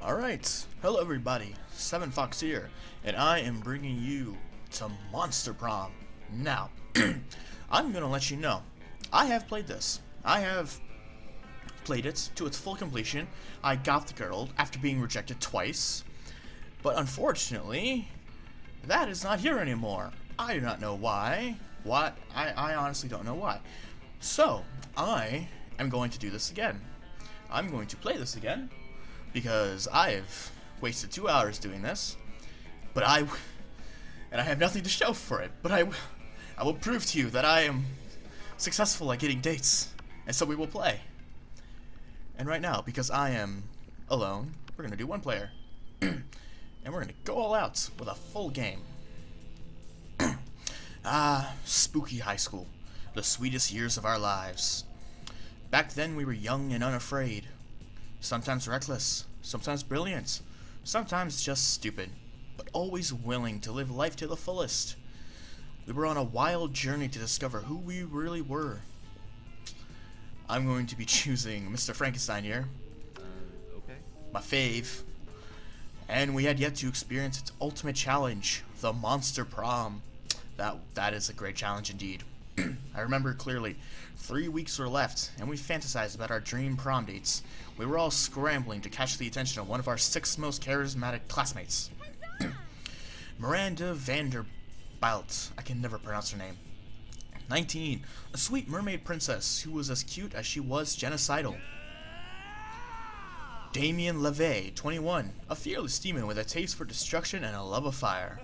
Alright, hello everybody, 7Fox here, and I am bringing you to Monster Prom. Now, I'm gonna let you know, I have played this. I have played it to its full completion. I got the girl after being rejected twice, but unfortunately, that is not here anymore. I do not know why. I honestly don't know why. So, I am going to do this again. I'm going to play this again, because I've wasted 2 hours doing this, and I have nothing to show for it, but I will prove to you that I am successful at getting dates, and so we will play. And right now, because I am alone, we're going to do one player, and we're going to go all out with a full game. Spooky high school, the sweetest years of our lives. Back then we were young and unafraid. Sometimes reckless, sometimes brilliant, sometimes just stupid, but always willing to live life to the fullest. We were on a wild journey to discover who we really were. I'm going to be choosing Mr. Frankenstein here. Okay. My fave. And we had yet to experience its ultimate challenge, the Monster Prom. That is a great challenge indeed. I remember clearly, 3 weeks were left, and we fantasized about our dream prom dates. We were all scrambling to catch the attention of one of our 6 most charismatic classmates. Miranda Vanderbilt, I can never pronounce her name. 19, a sweet mermaid princess who was as cute as she was genocidal. Damien LeVay, 21, a fearless demon with a taste for destruction and a love of fire.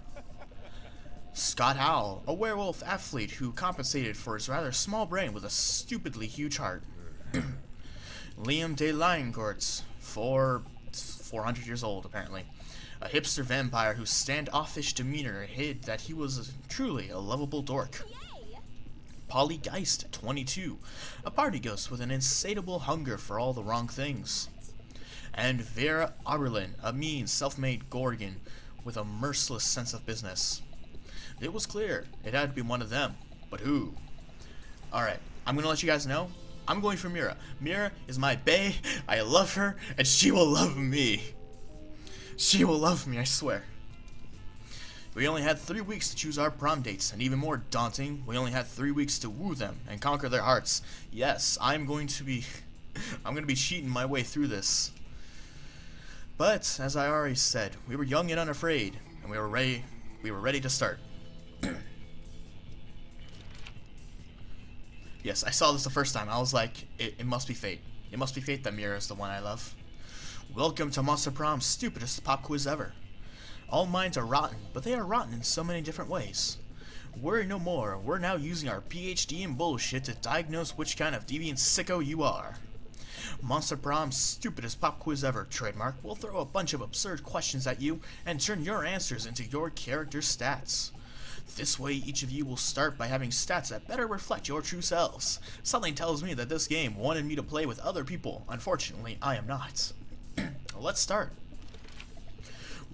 Scott Howell, a werewolf athlete who compensated for his rather small brain with a stupidly huge heart. Liam de Linecourts, 400 years old apparently, a hipster vampire whose standoffish demeanor hid that he was truly a lovable dork. Polly Geist, 22, a party ghost with an insatiable hunger for all the wrong things. And Vera Oberlin, a mean, self-made Gorgon with a merciless sense of business. It was clear it had to be one of them, but who? Alright, I'm gonna let you guys know, I'm going for Mira. Mira is my bae, I love her, and she will love me. She will love me, I swear. We only had 3 weeks to choose our prom dates, and even more daunting, we only had 3 weeks to woo them and conquer their hearts. Yes, I'm going to be cheating my way through this. But, as I already said, we were young and unafraid, and we were ready to start. Yes, I saw this the first time. I was like, it must be fate. It must be fate that Mira is the one I love. Welcome to Monster Prom's stupidest pop quiz ever. All minds are rotten, but they are rotten in so many different ways. Worry no more, we're now using our PhD in bullshit to diagnose which kind of deviant sicko you are. Monster Prom's stupidest pop quiz ever, trademark, will throw a bunch of absurd questions at you and turn your answers into your character's stats. This way, each of you will start by having stats that better reflect your true selves. Something tells me that this game wanted me to play with other people. Unfortunately, I am not. Let's start.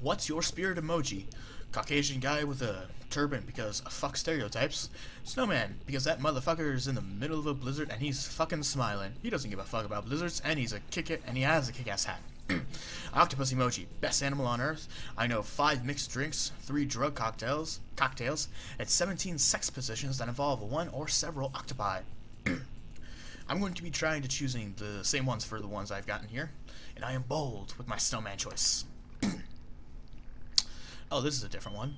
What's your spirit emoji? Caucasian guy with a turban because fuck stereotypes. Snowman because that motherfucker is in the middle of a blizzard and he's fucking smiling. He doesn't give a fuck about blizzards and he has a kick-ass hat. Octopus emoji, best animal on earth. I know 5 mixed drinks, 3 drug cocktails, and 17 sex positions that involve one or several octopi. I'm going to be trying to choosing the same ones for the ones I've gotten here, and I am bold with my snowman choice. Oh, this is a different one.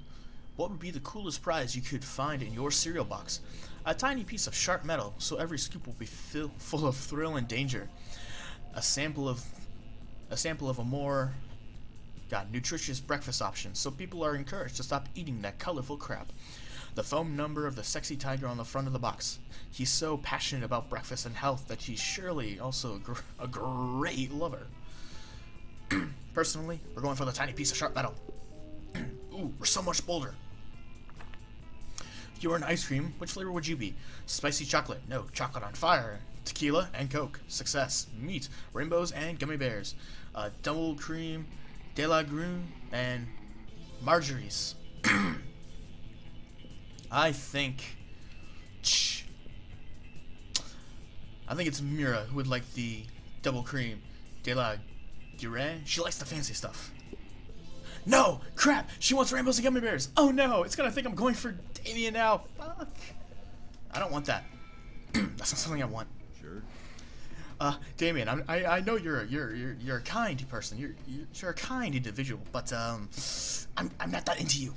What would be the coolest prize you could find in your cereal box? A tiny piece of sharp metal, so every scoop will be full of thrill and danger. A sample of a more nutritious breakfast option, so people are encouraged to stop eating that colorful crap. The phone number of the sexy tiger on the front of the box. He's so passionate about breakfast and health that he's surely also a great lover. Personally, we're going for the tiny piece of sharp metal. Ooh, we're so much bolder. If you were an ice cream, which flavor would you be? Spicy chocolate, no, chocolate on fire. Tequila and Coke, success. Meat, rainbows and gummy bears. Double cream, de la grune, and marjories. I think it's Mira who would like the double cream, de la Gure? She likes the fancy stuff. No! Crap! She wants rainbows and gummy bears! Oh no! It's gonna think I'm going for Damien now! Fuck! I don't want that. That's not something I want. Sure. Damien, I know you're a kind person. You're a kind individual, but I'm not that into you.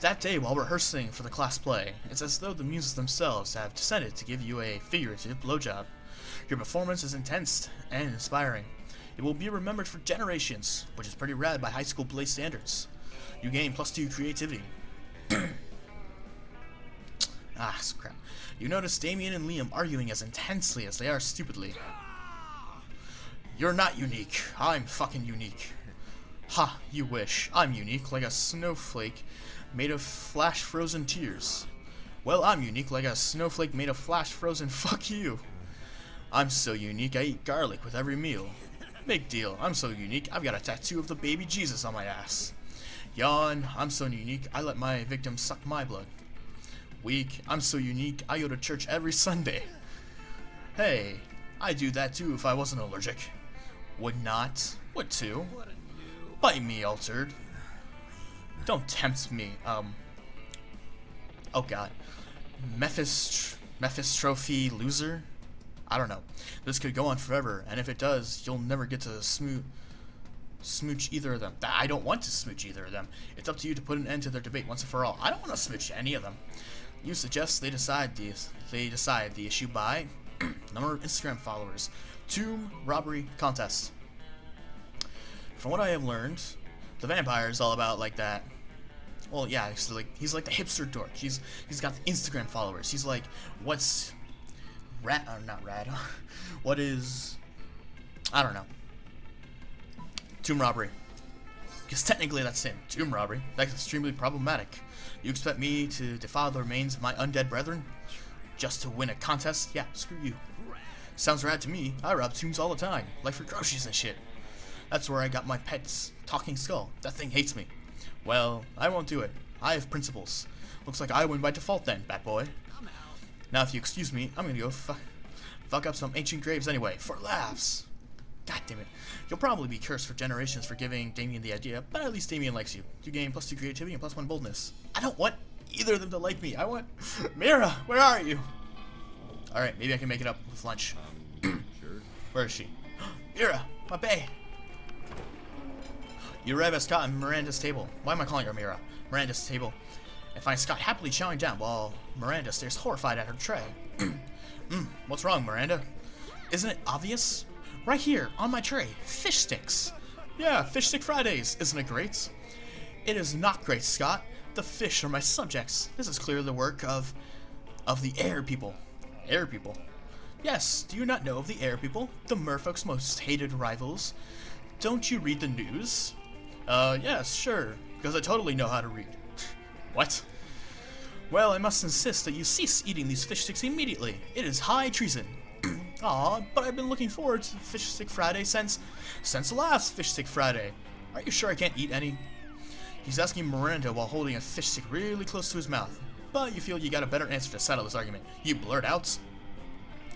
That day, while rehearsing for the class play, it's as though the muses themselves have decided to give you a figurative blowjob. Your performance is intense and inspiring. It will be remembered for generations, which is pretty rad by high school play standards. You gain +2 creativity. Ah, crap. You notice Damien and Liam arguing as intensely as they are stupidly. You're not unique. I'm fucking unique. Ha, you wish. I'm unique, like a snowflake made of flash-frozen tears. Well, I'm unique, like a snowflake made of flash-frozen fuck you. I'm so unique, I eat garlic with every meal. Big deal, I'm so unique, I've got a tattoo of the baby Jesus on my ass. Yawn, I'm so unique, I let my victims suck my blood. Weak, I'm so unique, I go to church every Sunday. Hey, I'd do that too if I wasn't allergic. Would not, would too. Bite me, altered. Don't tempt me, oh god. Mephistrophe loser? I don't know. This could go on forever, and if it does, you'll never get to smooch either of them. I don't want to smooch either of them. It's up to you to put an end to their debate once and for all. I don't want to smooch any of them. You suggest they decide the issue by number of Instagram followers. Tomb robbery contest. From what I have learned, the vampire is all about like that. Well, yeah, he's like the hipster dork. He's got the Instagram followers. He's like, what's not rad. What is, I don't know. Tomb robbery. Because technically that's sin. Tomb robbery. That's extremely problematic. You expect me to defile the remains of my undead brethren just to win a contest? Yeah, screw you. Sounds rad to me. I rob tombs all the time, like for groceries and shit. That's where I got my pet's talking skull. That thing hates me. Well, I won't do it. I have principles. Looks like I win by default then, bat boy. Now, if you excuse me, I'm gonna go fuck up some ancient graves anyway, for laughs. God damn it. You'll probably be cursed for generations for giving Damien the idea, but at least Damien likes you. You gain +2 creativity and +1 boldness. I don't want either of them to like me. I want... Mira, where are you? Alright, maybe I can make it up with lunch. Sure. Where is she? Mira, my bae. You arrive at Scott and Miranda's table. Why am I calling her Mira? Miranda's table. And find Scott happily chowing down while Miranda stares horrified at her tray. What's wrong, Miranda? Isn't it obvious? Right here, on my tray, fish sticks. Yeah, Fish Stick Fridays. Isn't it great? It is not great, Scott. The fish are my subjects. This is clearly the work of the air people. Air people? Yes, do you not know of the air people? The merfolk's most hated rivals. Don't you read the news? Yes, sure, because I totally know how to read. What? Well, I must insist that you cease eating these fish sticks immediately. It is high treason. Aw, but I've been looking forward to Fish Stick Friday since last Fish Stick Friday. Are you sure I can't eat any? He's asking Miranda while holding a fish stick really close to his mouth. But you feel you got a better answer to settle this argument. You blurt out.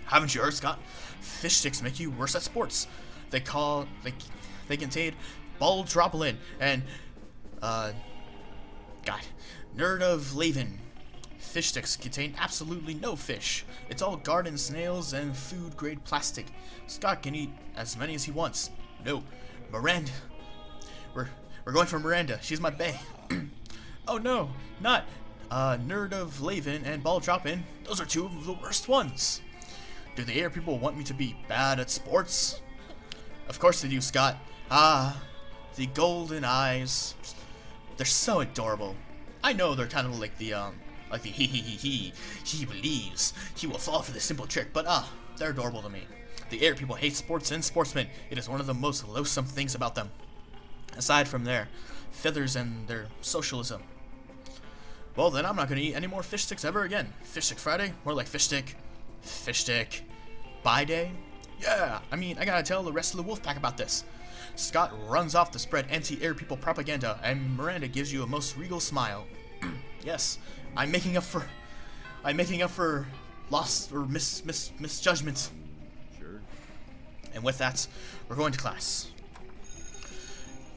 Haven't you heard, Scott? Fish sticks make you worse at sports. They contain ball droplin and, nerd of Laven. Fish sticks contain absolutely no fish. It's all garden snails and food-grade plastic. Scott can eat as many as he wants. No, Miranda. We're going for Miranda. She's my bae. Oh no, not nerd of Laven and ball droppin'. Those are two of the worst ones. Do the air people want me to be bad at sports? Of course they do, Scott. Ah, the golden eyes. They're so adorable. I know they're kind of like the he believes he will fall for the simple trick, but they're adorable to me. The air people hate sports and sportsmen. It is one of the most loathsome things about them. Aside from their feathers and their socialism. Well then, I'm not gonna eat any more fish sticks ever again. Fish Stick Friday? More like fish stick bye day? Yeah, I mean, I gotta tell the rest of the wolf pack about this. Scott runs off to spread anti-air people propaganda, and Miranda gives you a most regal smile. Yes, I'm making up for lost or misjudgment. Sure. And with that, we're going to class.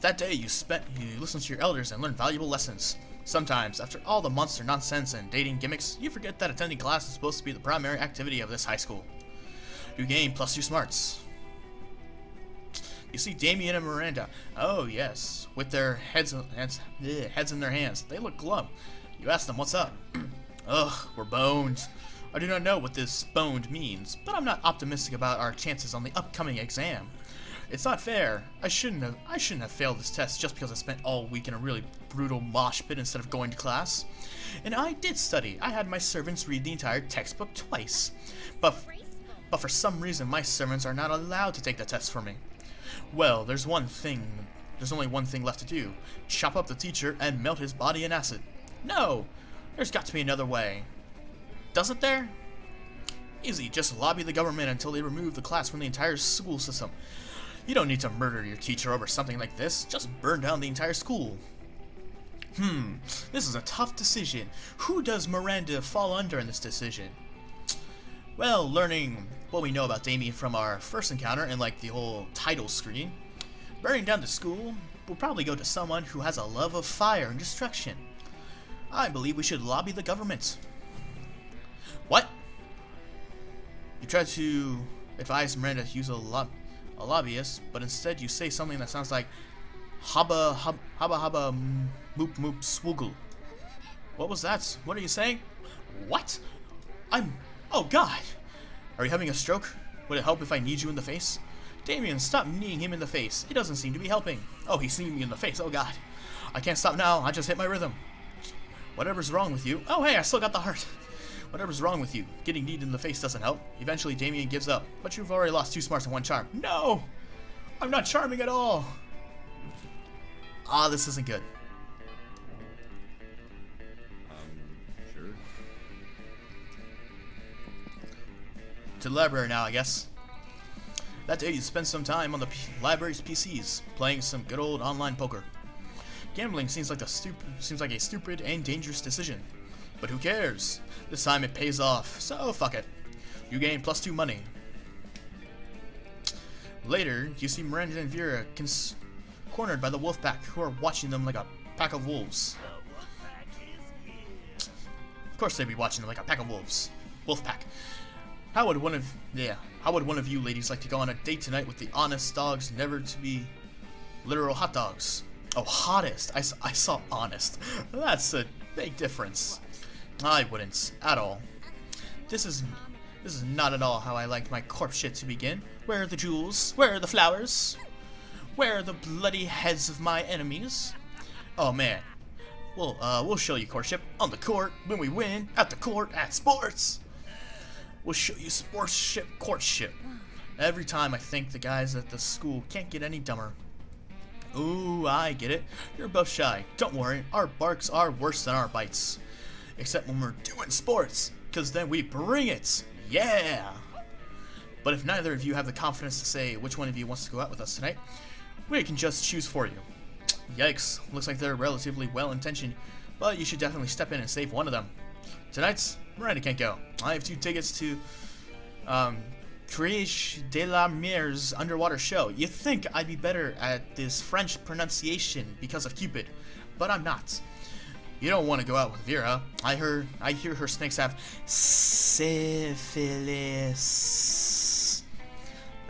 That day you listen to your elders and learn valuable lessons. Sometimes, after all the monster nonsense and dating gimmicks, you forget that attending class is supposed to be the primary activity of this high school. You gain +2 smarts. You see Damien and Miranda. Oh yes, with their heads in their hands. They look glum. You ask them, what's up? Ugh, we're boned. I do not know what this boned means, but I'm not optimistic about our chances on the upcoming exam. It's not fair. I shouldn't have failed this test just because I spent all week in a really brutal mosh pit instead of going to class. And I did study. I had my servants read the entire textbook twice. But for some reason my servants are not allowed to take the test for me. Well, there's only one thing left to do. Chop up the teacher and melt his body in acid. No! There's got to be another way. Doesn't there? Easy, just lobby the government until they remove the class from the entire school system. You don't need to murder your teacher over something like this. Just burn down the entire school. This is a tough decision. Who does Miranda fall under in this decision? Well, learning what we know about Damien from our first encounter and like the whole title screen, burning down the school will probably go to someone who has a love of fire and destruction. I believe we should lobby the government. What? You try to advise Miranda to use a lobbyist, but instead you say something that sounds like haba moop moop swoogle. What was that? What are you saying? What? Oh god! Are you having a stroke? Would it help if I kneed you in the face? Damien, stop kneeing him in the face. It doesn't seem to be helping. Oh, he's kneeing me in the face. Oh god. I can't stop now. I just hit my rhythm. Whatever's wrong with you. Oh hey, I still got the heart. Whatever's wrong with you. Getting kneed in the face doesn't help. Eventually, Damien gives up. But you've already lost 2 smarts and 1 charm. No! I'm not charming at all! Ah, this isn't good. Sure. To the library now, I guess. That day, you spend some time on the library's PCs, playing some good old online poker. Gambling seems like a stupid and dangerous decision. But who cares? This time it pays off, so fuck it. You gain +2 money. Later, you see Miranda and Vera cornered by the wolf pack, who are watching them like a pack of wolves. Of course they'd be watching them like a pack of wolves. Wolf pack. How would one of you ladies like to go on a date tonight with the honest dogs, never to be literal hot dogs? Oh, hottest. I saw honest. That's a big difference. I wouldn't, at all. This is not at all how I like my corpse shit to begin. Where are the jewels? Where are the flowers? Where are the bloody heads of my enemies? Oh man. We'll show you courtship on the court when we win, at the court, at sports. We'll show you sportship courtship. Every time I think the guys at the school can't get any dumber. Ooh, I get it. You're both shy. Don't worry, our barks are worse than our bites. Except when we're doing sports, because then we bring it. Yeah! But if neither of you have the confidence to say which one of you wants to go out with us tonight, we can just choose for you. Yikes, looks like they're relatively well-intentioned, but you should definitely step in and save one of them. Tonight's, Miranda can't go. I have 2 tickets to Crèche de la Mer's underwater show. You'd think I'd be better at this French pronunciation because of Cupid, but I'm not. You don't want to go out with Vera. I hear her snakes have syphilis.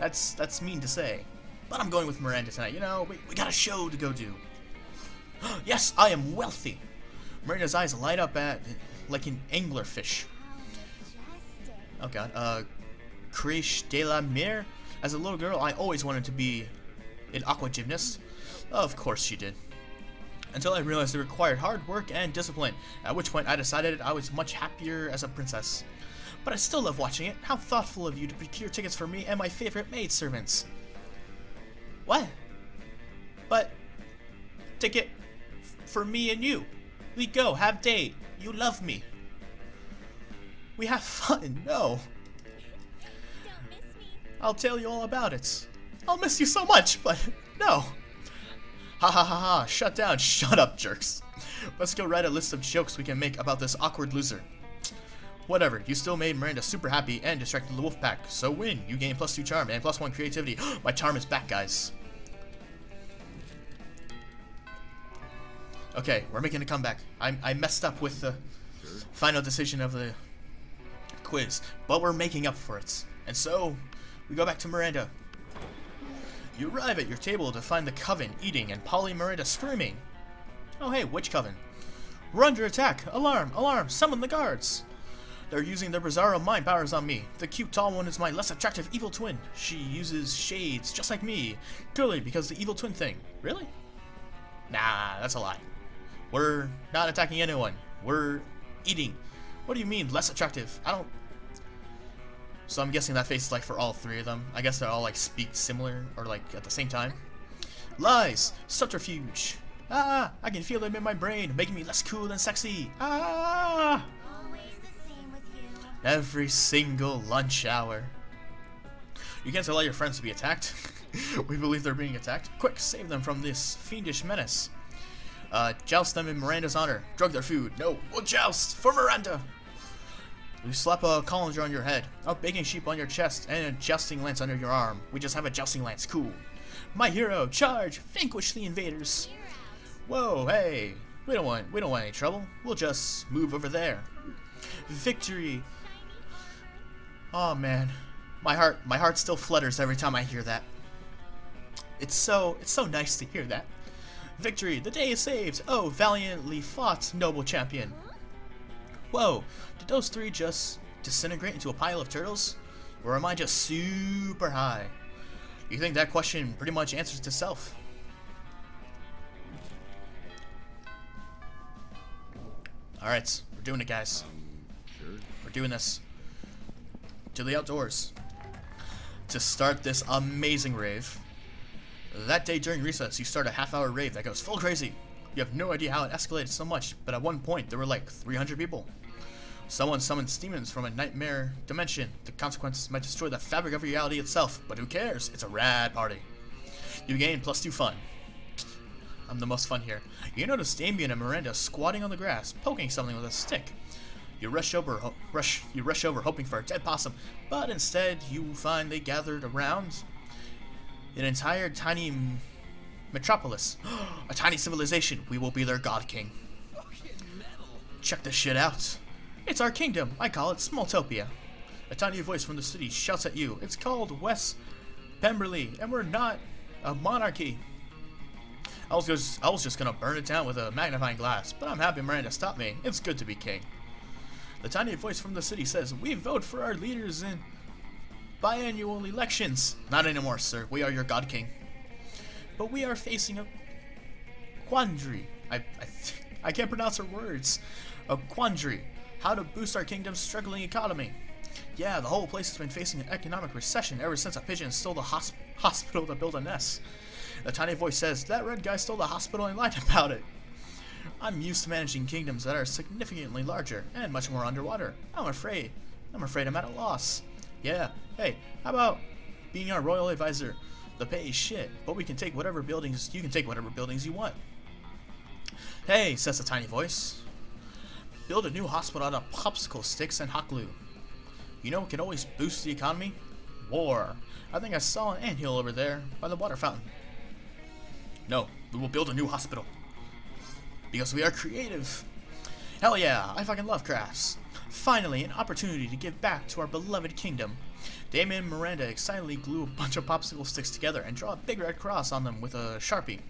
That's mean to say. But I'm going with Miranda tonight. You know, we got a show to go do. Yes, I am wealthy. Miranda's eyes light up like an anglerfish. Oh god. Crèche de la Mer. As a little girl, I always wanted to be an aqua gymnast. Of course she did. Until I realized it required hard work and discipline, at which point I decided I was much happier as a princess. But I still love watching it. How thoughtful of you to procure tickets for me and my favorite maidservants. What? But ticket for me and you. We go, have date. You love me. We have fun. No. I'll tell you all about it. I'll miss you so much, but no. Ha ha ha ha, shut down, shut up, jerks. Let's go write a list of jokes we can make about this awkward loser. Whatever, you still made Miranda super happy and distracted the wolf pack. So win, you gain +2 charm and +1 creativity. My charm is back, guys. Okay, we're making a comeback. I messed up with the final decision of the quiz, but we're making up for it. And so, we go back to Miranda. You arrive at your table to find the coven eating and Polly Miranda screaming. Oh hey, which coven? We're under attack! Alarm! Alarm! Summon the guards! They're using their bizarro mind powers on me. The cute tall one is my less attractive evil twin. She uses shades just like me. Clearly because the evil twin thing. Really? Nah, that's a lie. We're not attacking anyone. We're eating. What do you mean, less attractive? I don't... So I'm guessing that face is like for all three of them. I guess they all like speak similar or like at the same time. Lies! Subterfuge! Ah! I can feel them in my brain, making me less cool and sexy. Ah! Always the same with you. Every single lunch hour. You can't allow your friends to be attacked. We believe they're being attacked. Quick, save them from this fiendish menace. Joust them in Miranda's honor. Drug their food. No, we'll joust for Miranda. You slap a colander on your head, a baking sheep on your chest, and a jousting lance under your arm. We just have a jousting lance. Cool. My hero, charge! Vanquish the invaders. Whoa, hey! We don't want any trouble. We'll just move over there. Victory. Oh man, my heart still flutters every time I hear that. It's so nice to hear that. Victory! The day is saved! Oh, valiantly fought, noble champion! Whoa! Did those three just disintegrate into a pile of turtles? Or am I just super high? You think that question pretty much answers itself? Alright, we're doing it, guys. Sure. We're doing this. To the outdoors. To start this amazing rave. That day during recess, you start a half-hour rave that goes full crazy. You have no idea how it escalated so much, but at one point, there were like 300 people. Someone summons demons from a nightmare dimension. The consequences might destroy the fabric of reality itself, but who cares? It's a rad party. You gain +2 fun. I'm the most fun here. You notice Damien and Miranda squatting on the grass, poking something with a stick. You rush over hoping for a dead possum, but instead you find they gathered around an entire tiny metropolis. A tiny civilization. We will be their god king. Check this shit out. It's our kingdom. I call it Smalltopia. A tiny voice from the city shouts at you. It's called West Pemberley, and we're not a monarchy. I was just gonna burn it down with a magnifying glass, but I'm happy Miranda stopped me. It's good to be king. The tiny voice from the city says, we vote for our leaders in biannual elections. Not anymore, sir. We are your god king. But we are facing a quandary. I can't pronounce her words. A quandary. How to boost our kingdom's struggling economy. Yeah, the whole place has been facing an economic recession ever since a pigeon stole the hospital to build a nest. The tiny voice says, that red guy stole the hospital and lied about it. I'm used to managing kingdoms that are significantly larger and much more underwater. I'm afraid I'm at a loss. Yeah, hey, how about being our royal advisor? The pay is shit, but you can take whatever buildings you want. Hey, says the tiny voice. Build a new hospital out of popsicle sticks and hot glue. You know what can always boost the economy? War. I think I saw an anthill over there by the water fountain. No, we will build a new hospital. Because we are creative. Hell yeah, I fucking love crafts. Finally, an opportunity to give back to our beloved kingdom. Damien and Miranda excitedly glue a bunch of popsicle sticks together and draw a big red cross on them with a Sharpie.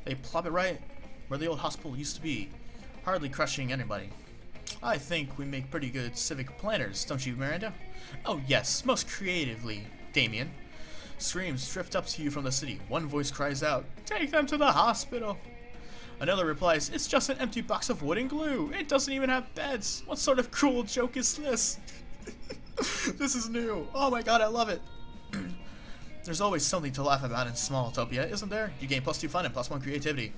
They plop it right where the old hospital used to be, hardly crushing anybody. I think we make pretty good civic planners, don't you, Miranda? Oh yes, most creatively, Damien. Screams drift up to you from the city. One voice cries out, take them to the hospital. Another replies, it's just an empty box of wood and glue. It doesn't even have beds. What sort of cruel joke is this? This is new. Oh my god, I love it. There's always something to laugh about in Smalltopia, isn't there? You gain +2 fun and +1 creativity.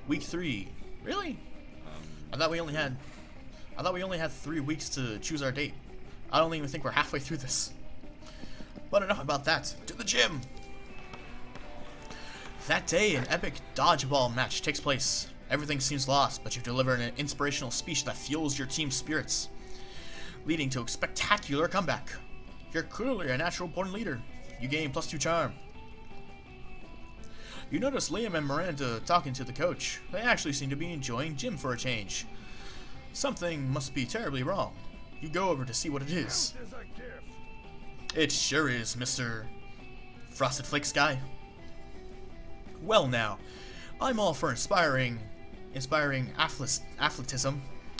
Week 3. Really? I thought we only had 3 weeks to choose our date. I don't even think we're halfway through this. But enough about that. To the gym! That day, an epic dodgeball match takes place. Everything seems lost, but you've delivered an inspirational speech that fuels your team's spirits, leading to a spectacular comeback. You're clearly a natural-born leader. You gain +2 charm. You notice Liam and Miranda talking to the coach. They actually seem to be enjoying gym for a change. Something must be terribly wrong. You go over to see what it is. It sure is, Mr. Frosted Flakes guy. Well now, I'm all for inspiring athleticism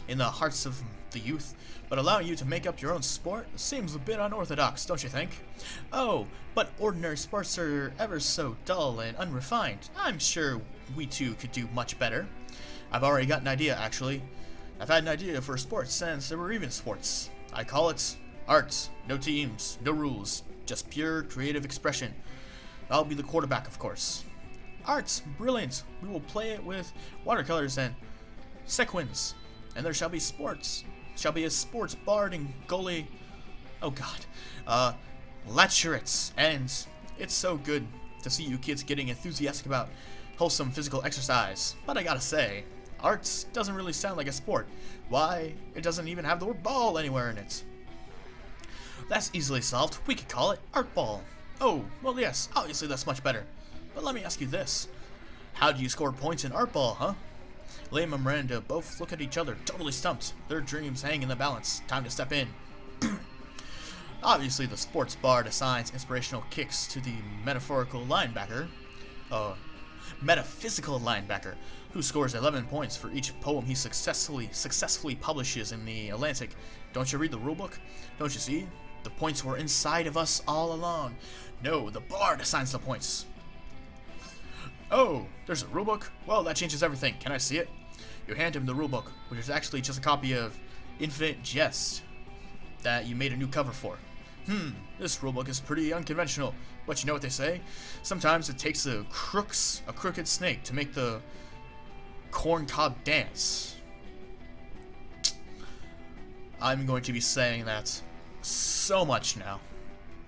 in the hearts of the youth, but allowing you to make up your own sport seems a bit unorthodox, don't you think? Oh, but ordinary sports are ever so dull and unrefined. I'm sure we two could do much better. I've already got an idea, actually. I've had an idea for sports since there were even sports. I call it art. No teams, no rules, just pure creative expression. I'll be the quarterback, of course. Art's brilliant. We will play it with watercolors and sequins, and there shall be sports. Shall be a sports bard and goalie. Oh God, laturates, and it's so good to see you kids getting enthusiastic about wholesome physical exercise. But I gotta say, art doesn't really sound like a sport. Why? It doesn't even have the word ball anywhere in it. That's easily solved. We could call it art ball. Oh, well yes, obviously that's much better. But let me ask you this. How do you score points in art ball, huh? Liam and Miranda both look at each other, totally stumped. Their dreams hang in the balance. Time to step in. Obviously, the sports bard assigns inspirational kicks to the metaphysical linebacker, who scores 11 points for each poem he successfully publishes in the Atlantic. Don't you read the rulebook? Don't you see? The points were inside of us all along. No, the bard assigns the points. Oh, there's a rulebook? Well, that changes everything. Can I see it? You hand him the rulebook, which is actually just a copy of Infinite Jest that you made a new cover for. This rulebook is pretty unconventional, but you know what they say? Sometimes it takes a crooked snake to make the corncob dance. I'm going to be saying that so much now.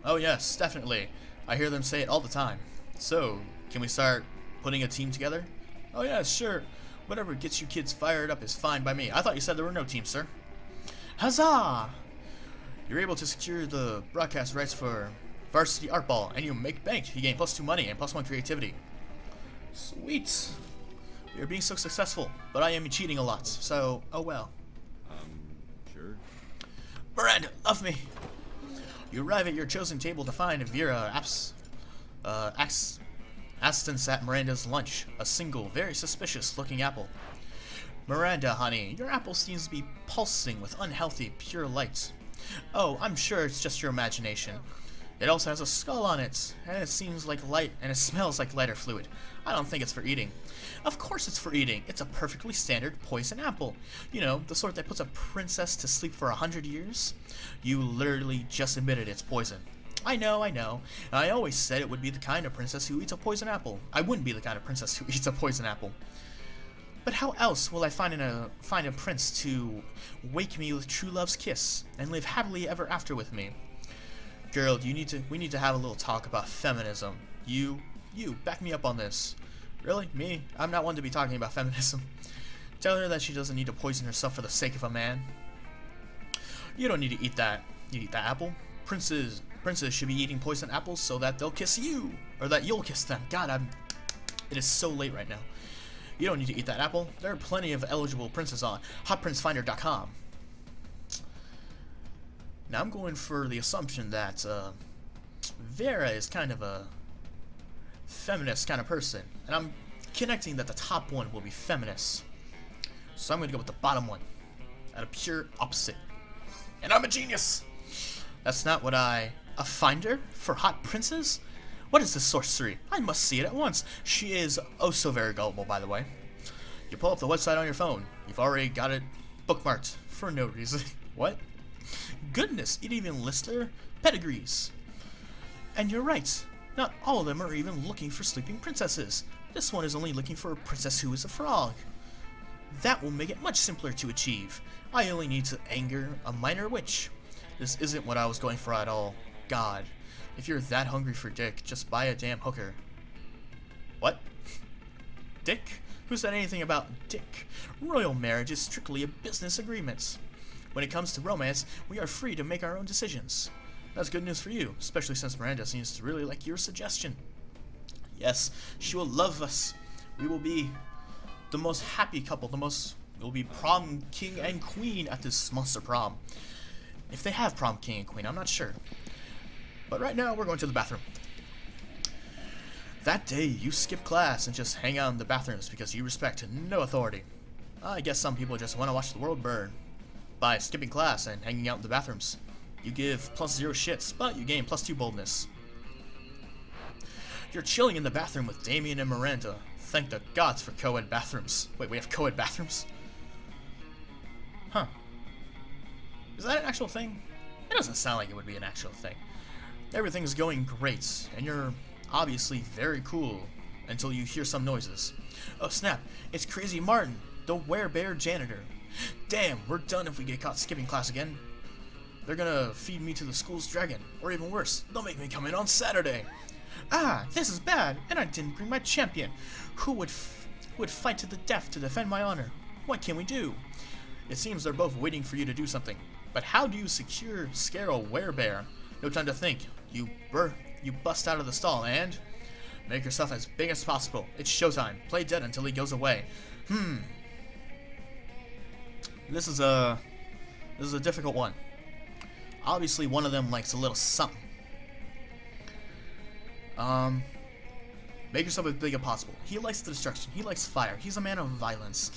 Oh yes, definitely. I hear them say it all the time. So, can we start putting a team together? Oh yeah, sure. Whatever gets you kids fired up is fine by me. I thought you said there were no teams, sir. Huzzah! You're able to secure the broadcast rights for Varsity Art Ball, and you make bank. You gain +2 money and +1 creativity. Sweet. You're being so successful, but I am cheating a lot, so oh well. Sure. Miranda, love me. You arrive at your chosen table to find Vera Aston's at Miranda's lunch, a single, very suspicious-looking apple. Miranda, honey, your apple seems to be pulsing with unhealthy, pure light. Oh, I'm sure it's just your imagination. It also has a skull on it, and it seems like light, and it smells like lighter fluid. I don't think it's for eating. Of course it's for eating. It's a perfectly standard poison apple. You know, the sort that puts a princess to sleep for 100 years. You literally just admitted it's poison. I know. I always said it would be the kind of princess who eats a poison apple. I wouldn't be the kind of princess who eats a poison apple. But how else will I find a prince to wake me with true love's kiss and live happily ever after with me? Girl, we need to have a little talk about feminism. You, back me up on this. Really? Me? I'm not one to be talking about feminism. Tell her that she doesn't need to poison herself for the sake of a man. You don't need to eat that. You eat that apple? Princes should be eating poison apples so that they'll kiss you, or that you'll kiss them. God, it is so late right now. You don't need to eat that apple. There are plenty of eligible princes on hotprincefinder.com. Now I'm going for the assumption that Vera is kind of a feminist kind of person, and I'm connecting that the top one will be feminist. So I'm going to go with the bottom one, at a pure opposite. And I'm a genius! That's not what a finder for hot princes? What is this sorcery? I must see it at once. She is oh so very gullible, by the way. You pull up the website on your phone. You've already got it bookmarked for no reason. What? Goodness, it even lists their pedigrees. And you're right. Not all of them are even looking for sleeping princesses. This one is only looking for a princess who is a frog. That will make it much simpler to achieve. I only need to anger a minor witch. This isn't what I was going for at all. God. If you're that hungry for dick, just buy a damn hooker. What? Dick? Who said anything about dick? Royal marriage is strictly a business agreement. When it comes to romance, we are free to make our own decisions. That's good news for you, especially since Miranda seems to really like your suggestion. Yes, she will love us. We will be the most happy couple, we'll be prom king and queen at this Monster Prom. If they have prom king and queen, I'm not sure. But right now, we're going to the bathroom. That day, you skip class and just hang out in the bathrooms because you respect no authority. I guess some people just want to watch the world burn by skipping class and hanging out in the bathrooms. You give +0 shits, but you gain +2 boldness. You're chilling in the bathroom with Damien and Miranda. Thank the gods for co-ed bathrooms. Wait, we have co-ed bathrooms? Huh. Is that an actual thing? It doesn't sound like it would be an actual thing. Everything's going great, and you're obviously very cool until you hear some noises. Oh snap, it's Crazy Martin, the werebear janitor. Damn, we're done if we get caught skipping class again. They're gonna feed me to the school's dragon, or even worse, they'll make me come in on Saturday. Ah, this is bad, and I didn't bring my champion. Who would fight to the death to defend my honor? What can we do? It seems they're both waiting for you to do something. But how do you scare a werebear? No time to think. You bust out of the stall and make yourself as big as possible. It's showtime. Play dead until he goes away. This is a difficult one. Obviously, one of them likes a little something. Make yourself as big as possible. He likes the destruction. He likes fire. He's a man of violence.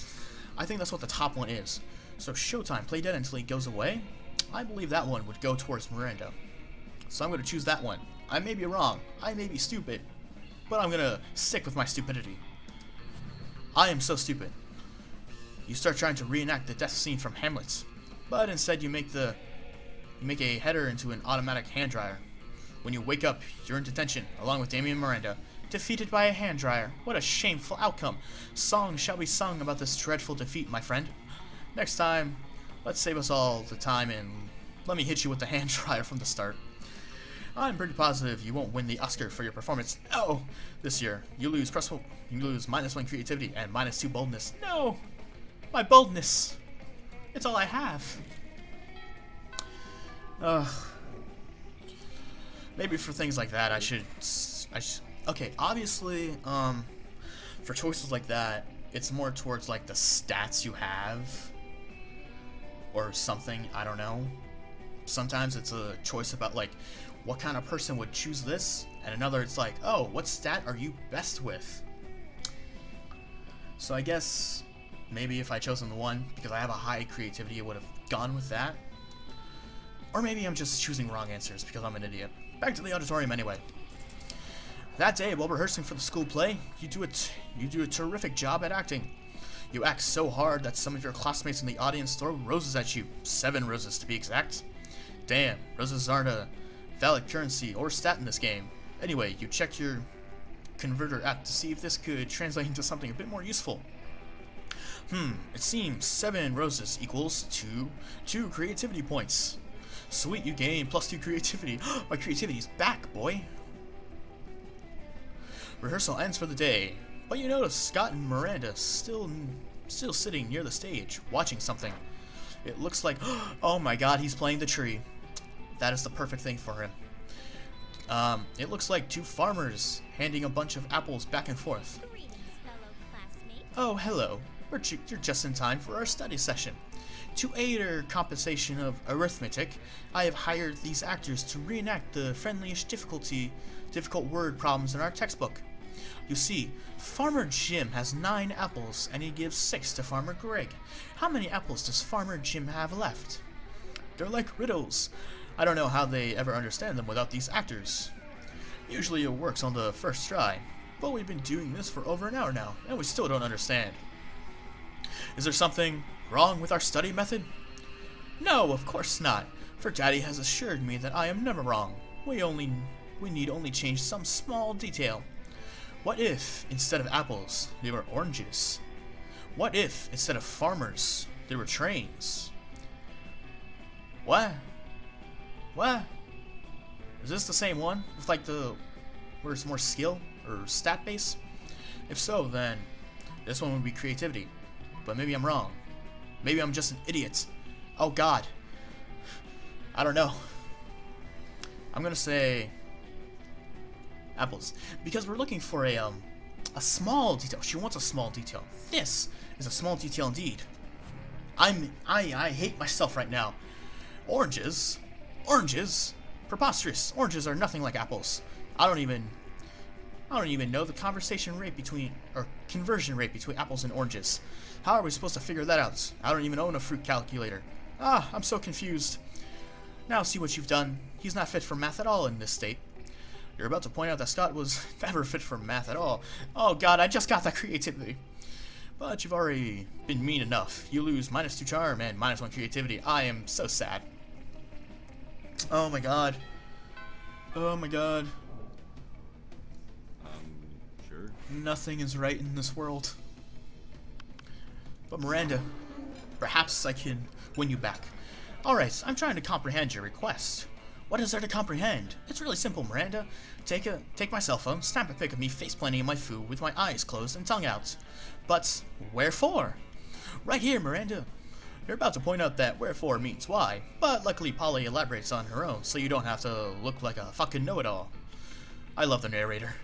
I think that's what the top one is. So showtime, play dead until he goes away. I believe that one would go towards Miranda. So I'm going to choose that one. I may be wrong. I may be stupid. But I'm going to stick with my stupidity. I am so stupid. You start trying to reenact the death scene from Hamlet. But instead you make a header into an automatic hand dryer. When you wake up, you're in detention, along with Damien and Miranda, defeated by a hand dryer. What a shameful outcome. Song shall be sung about this dreadful defeat, my friend. Next time, let's save us all the time and let me hit you with the hand dryer from the start. I'm pretty positive you won't win the Oscar for your performance. No! This year, you lose -1 creativity and -2 boldness. No! My boldness! It's all I have. Maybe for things like that, I should. Okay, obviously, for choices like that, it's more towards like the stats you have, or something. I don't know. Sometimes it's a choice about like what kind of person would choose this, and another it's like, oh, what stat are you best with? So I guess maybe if I chosen the one because I have a high creativity, it would have gone with that. Or maybe I'm just choosing wrong answers because I'm an idiot. Back to the auditorium anyway. That day, while rehearsing for the school play, you do a terrific job at acting. You act so hard that some of your classmates in the audience throw roses at you. 7 roses to be exact. Damn, roses aren't a valid currency or stat in this game. Anyway, you check your converter app to see if this could translate into something a bit more useful. It seems 7 roses equals 2 creativity points. Sweet, you gain +2 creativity. My creativity's back, boy. Rehearsal ends for the day, but you notice Scott and Miranda still sitting near the stage, watching something. It looks like, oh my god, he's playing the tree. That is the perfect thing for him. It looks like 2 farmers handing a bunch of apples back and forth. Greetings, fellow classmates. Oh, hello. You're just in time for our study session. To aid our compensation of arithmetic, I have hired these actors to reenact the friendliest difficult word problems in our textbook. You see, Farmer Jim has 9 apples, and he gives 6 to Farmer Greg. How many apples does Farmer Jim have left? They're like riddles. I don't know how they ever understand them without these actors. Usually it works on the first try, but we've been doing this for over an hour now, and we still don't understand. Is there something wrong with our study method? No, of course not, for Daddy has assured me that I am never wrong. We need only change some small detail. What if, instead of apples, they were oranges? What if, instead of farmers, they were trains? What? What? Is this the same one? With like where it's more skill or stat base? If so, then This one would be creativity. But maybe I'm wrong. Maybe I'm just an idiot. Oh god. I don't know. I'm gonna say apples. Because we're looking for a small detail. She wants a small detail. This is a small detail indeed. I hate myself right now. Oranges? Oranges? Preposterous. Oranges are nothing like apples. I don't even know the conversion rate between apples and oranges. How are we supposed to figure that out? I don't even own a fruit calculator. Ah, I'm so confused. Now see what you've done. He's not fit for math at all in this state. You're about to point out that Scott was never fit for math at all. Oh god, I just got that creativity. But you've already been mean enough. You lose -2 charm and -1 creativity. I am so sad. Oh my god. Oh my god. Sure. Nothing is right in this world. But Miranda, perhaps I can win you back. Alright, I'm trying to comprehend your request. What is there to comprehend? It's really simple, Miranda. Take my cell phone, snap a pic of me face-planting in my food with my eyes closed and tongue out. But wherefore? Right here, Miranda. You're about to point out that wherefore means why, but luckily Polly elaborates on her own, so you don't have to look like a fucking know-it-all. I love the narrator.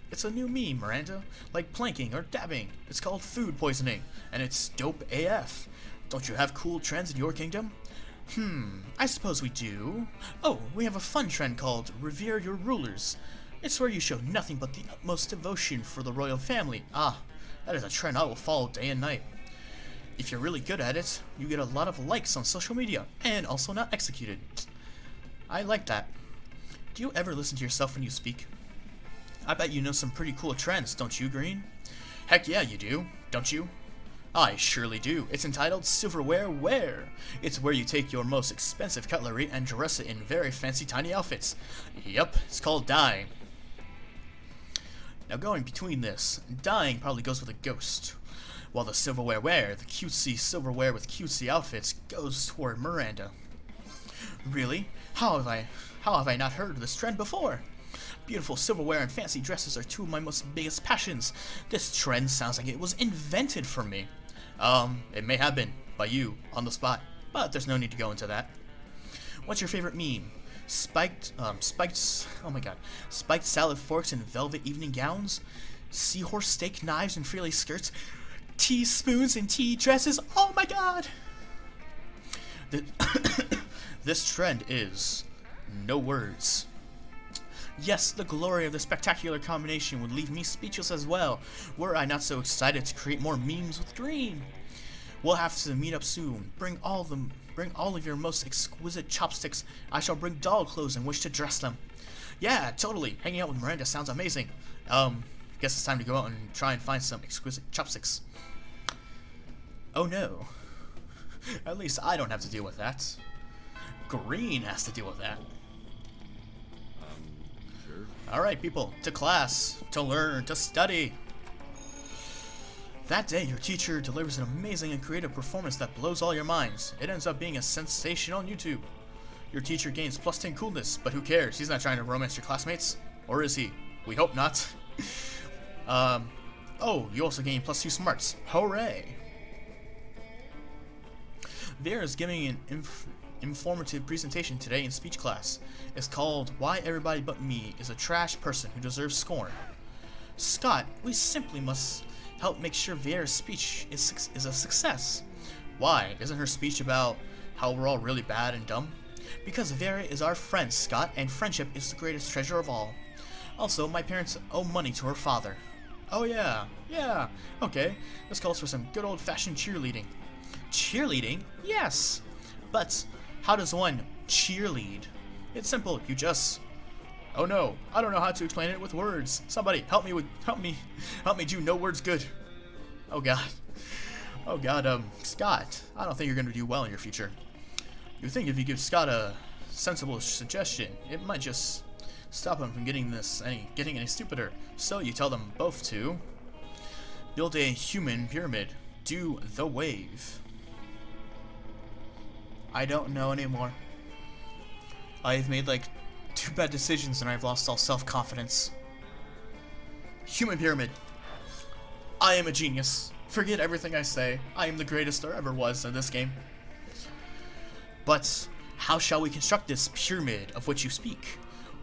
It's a new meme, Miranda, like planking or dabbing. It's called food poisoning, and it's dope AF. Don't you have cool trends in your kingdom? I suppose we do. Oh, we have a fun trend called Revere Your Rulers. It's where you show nothing but the utmost devotion for the royal family. Ah, that is a trend I will follow day and night. If you're really good at it, you get a lot of likes on social media, and also not executed. I like that. Do you ever listen to yourself when you speak? I bet you know some pretty cool trends, don't you, Green? Heck yeah, you do, don't you? I surely do. It's entitled Silverware Wear. It's where you take your most expensive cutlery and dress it in very fancy tiny outfits. Yup, it's called dyeing. Now going between this, dyeing probably goes with a ghost, while the silverware wear, the cutesy silverware with cutesy outfits, goes toward Miranda. Really? How have I not heard of this trend before? Beautiful silverware and fancy dresses are two of my most biggest passions. This trend sounds like it was invented for me. It may have been, by you, on the spot, but there's no need to go into that. What's your favorite meme? Spiked salad forks and velvet evening gowns? Seahorse steak knives and frilly skirts? Tea spoons and tea dresses? Oh my god! This trend is no words. Yes, the glory of the spectacular combination would leave me speechless as well, were I not so excited to create more memes with Green. We'll have to meet up soon. Bring all of your most exquisite chopsticks. I shall bring doll clothes and wish to dress them. Yeah, totally. Hanging out with Miranda sounds amazing. Guess it's time to go out and try and find some exquisite chopsticks. Oh no. At least I don't have to deal with that. Green has to deal with that. Sure. Alright, people, to class, to learn, to study. That day, your teacher delivers an amazing and creative performance that blows all your minds. It ends up being a sensation on YouTube. Your teacher gains +10 coolness, but who cares? He's not trying to romance your classmates. Or is he? We hope not. Oh, you also gain +2 smarts. Hooray! Vera is giving an informative presentation today in speech class. It's called Why Everybody But Me is a Trash Person Who Deserves Scorn. Scott, we simply must help make sure Vera's speech is a success. Why? Isn't her speech about how we're all really bad and dumb? Because Vera is our friend, Scott, and friendship is the greatest treasure of all. Also, my parents owe money to her father. Oh yeah, okay. This calls for some good old-fashioned cheerleading. Cheerleading? Yes! But how does one cheerlead? It's simple, you just... Oh no, I don't know how to explain it with words. Somebody help me do no words good. Oh god. Oh god, Scott, I don't think you're gonna do well in your future. You think if you give Scott a sensible suggestion, it might just stop him from getting any stupider. So you tell them both to build a human pyramid. Do the wave. I don't know anymore. I've made like 2 bad decisions and I've lost all self-confidence. Human pyramid. I am a genius. Forget everything I say. I am the greatest there ever was in this game. But how shall we construct this pyramid of which you speak?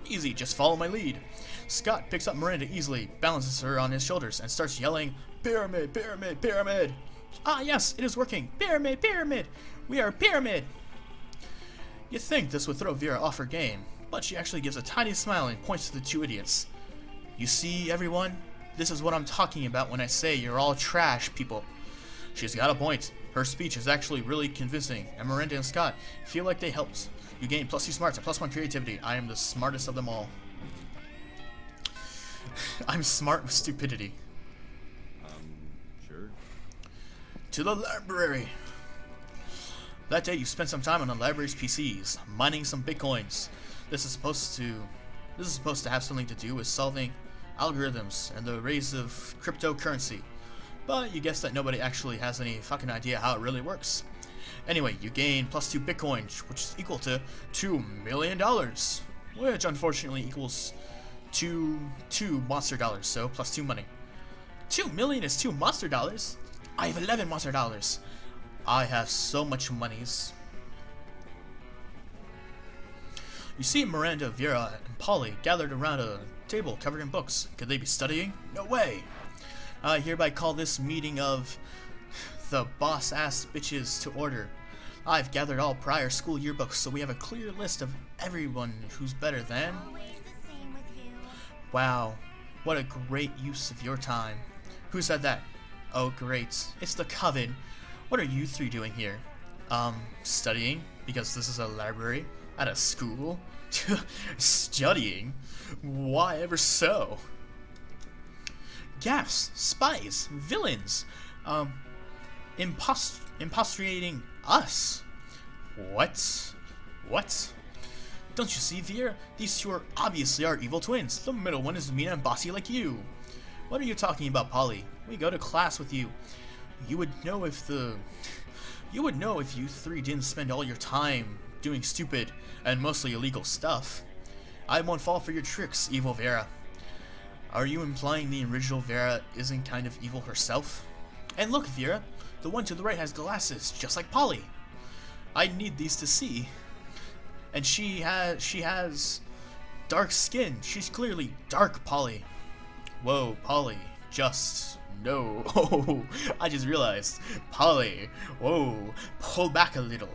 Easy, just follow my lead. Scott picks up Miranda easily, balances her on his shoulders, and starts yelling, "Pyramid, pyramid, pyramid!" Ah yes, it is working! Pyramid, pyramid! We are a pyramid! You'd think this would throw Vera off her game, but she actually gives a tiny smile and points to the two idiots. You see, everyone? This is what I'm talking about when I say you're all trash, people. She's got a point. Her speech is actually really convincing, and Miranda and Scott feel like they helped. You gain +2 smarts and +1 creativity. I am the smartest of them all. I'm smart with stupidity. Sure. To the library. That day you spent some time on the library's PCs, mining some bitcoins. This is supposed to have something to do with solving algorithms and the rise of cryptocurrency. But you guess that nobody actually has any fucking idea how it really works. Anyway, you gain +2 bitcoin, which is equal to $2 million, which unfortunately equals two monster dollars, so +2 money. 2 million is 2 monster dollars? I have 11 monster dollars. I have so much monies. You see Miranda, Vera, and Polly gathered around a table covered in books. Could they be studying? No way! I hereby call this meeting of the boss-ass bitches to order. I've gathered all prior school yearbooks so we have a clear list of everyone who's better than... Always the same with you. Wow, what a great use of your time. Who said that? Oh great, it's the Coven. What are you three doing here? Studying, because this is a library at a school. Studying? Why ever so? Gaffs, spies, villains, impostrating us. What? What? Don't you see, Vera? These two are obviously our evil twins. The middle one is mean and bossy like you. What are you talking about, Polly? We go to class with you. You would know if you three didn't spend all your time doing stupid and mostly illegal stuff. I won't fall for your tricks, evil Vera. Are you implying the original Vera isn't kind of evil herself? And look, Vera, the one to the right has glasses, just like Polly. I need these to see. And she has dark skin. She's clearly dark Polly. Whoa, Polly, just no. Oh, I just realized. Polly, whoa, pull back a little.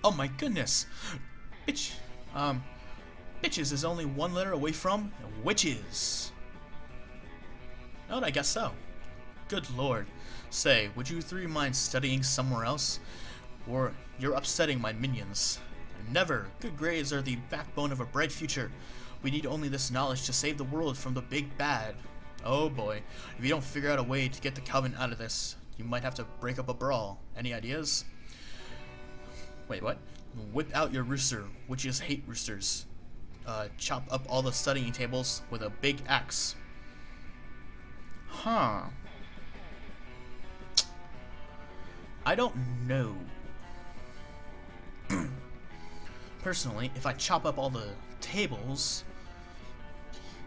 Oh my goodness. Bitches is only one letter away from witches. Oh, I guess so. Good lord. Say, would you three mind studying somewhere else? Or you're upsetting my minions. Never. Good grades are the backbone of a bright future. We need only this knowledge to save the world from the big bad. Oh boy. If you don't figure out a way to get the Coven out of this, you might have to break up a brawl. Any ideas? Wait, what? Whip out your rooster. Witches hate roosters. Chop up all the studying tables with a big axe. Huh. I don't know. Personally, if I chop up all the tables,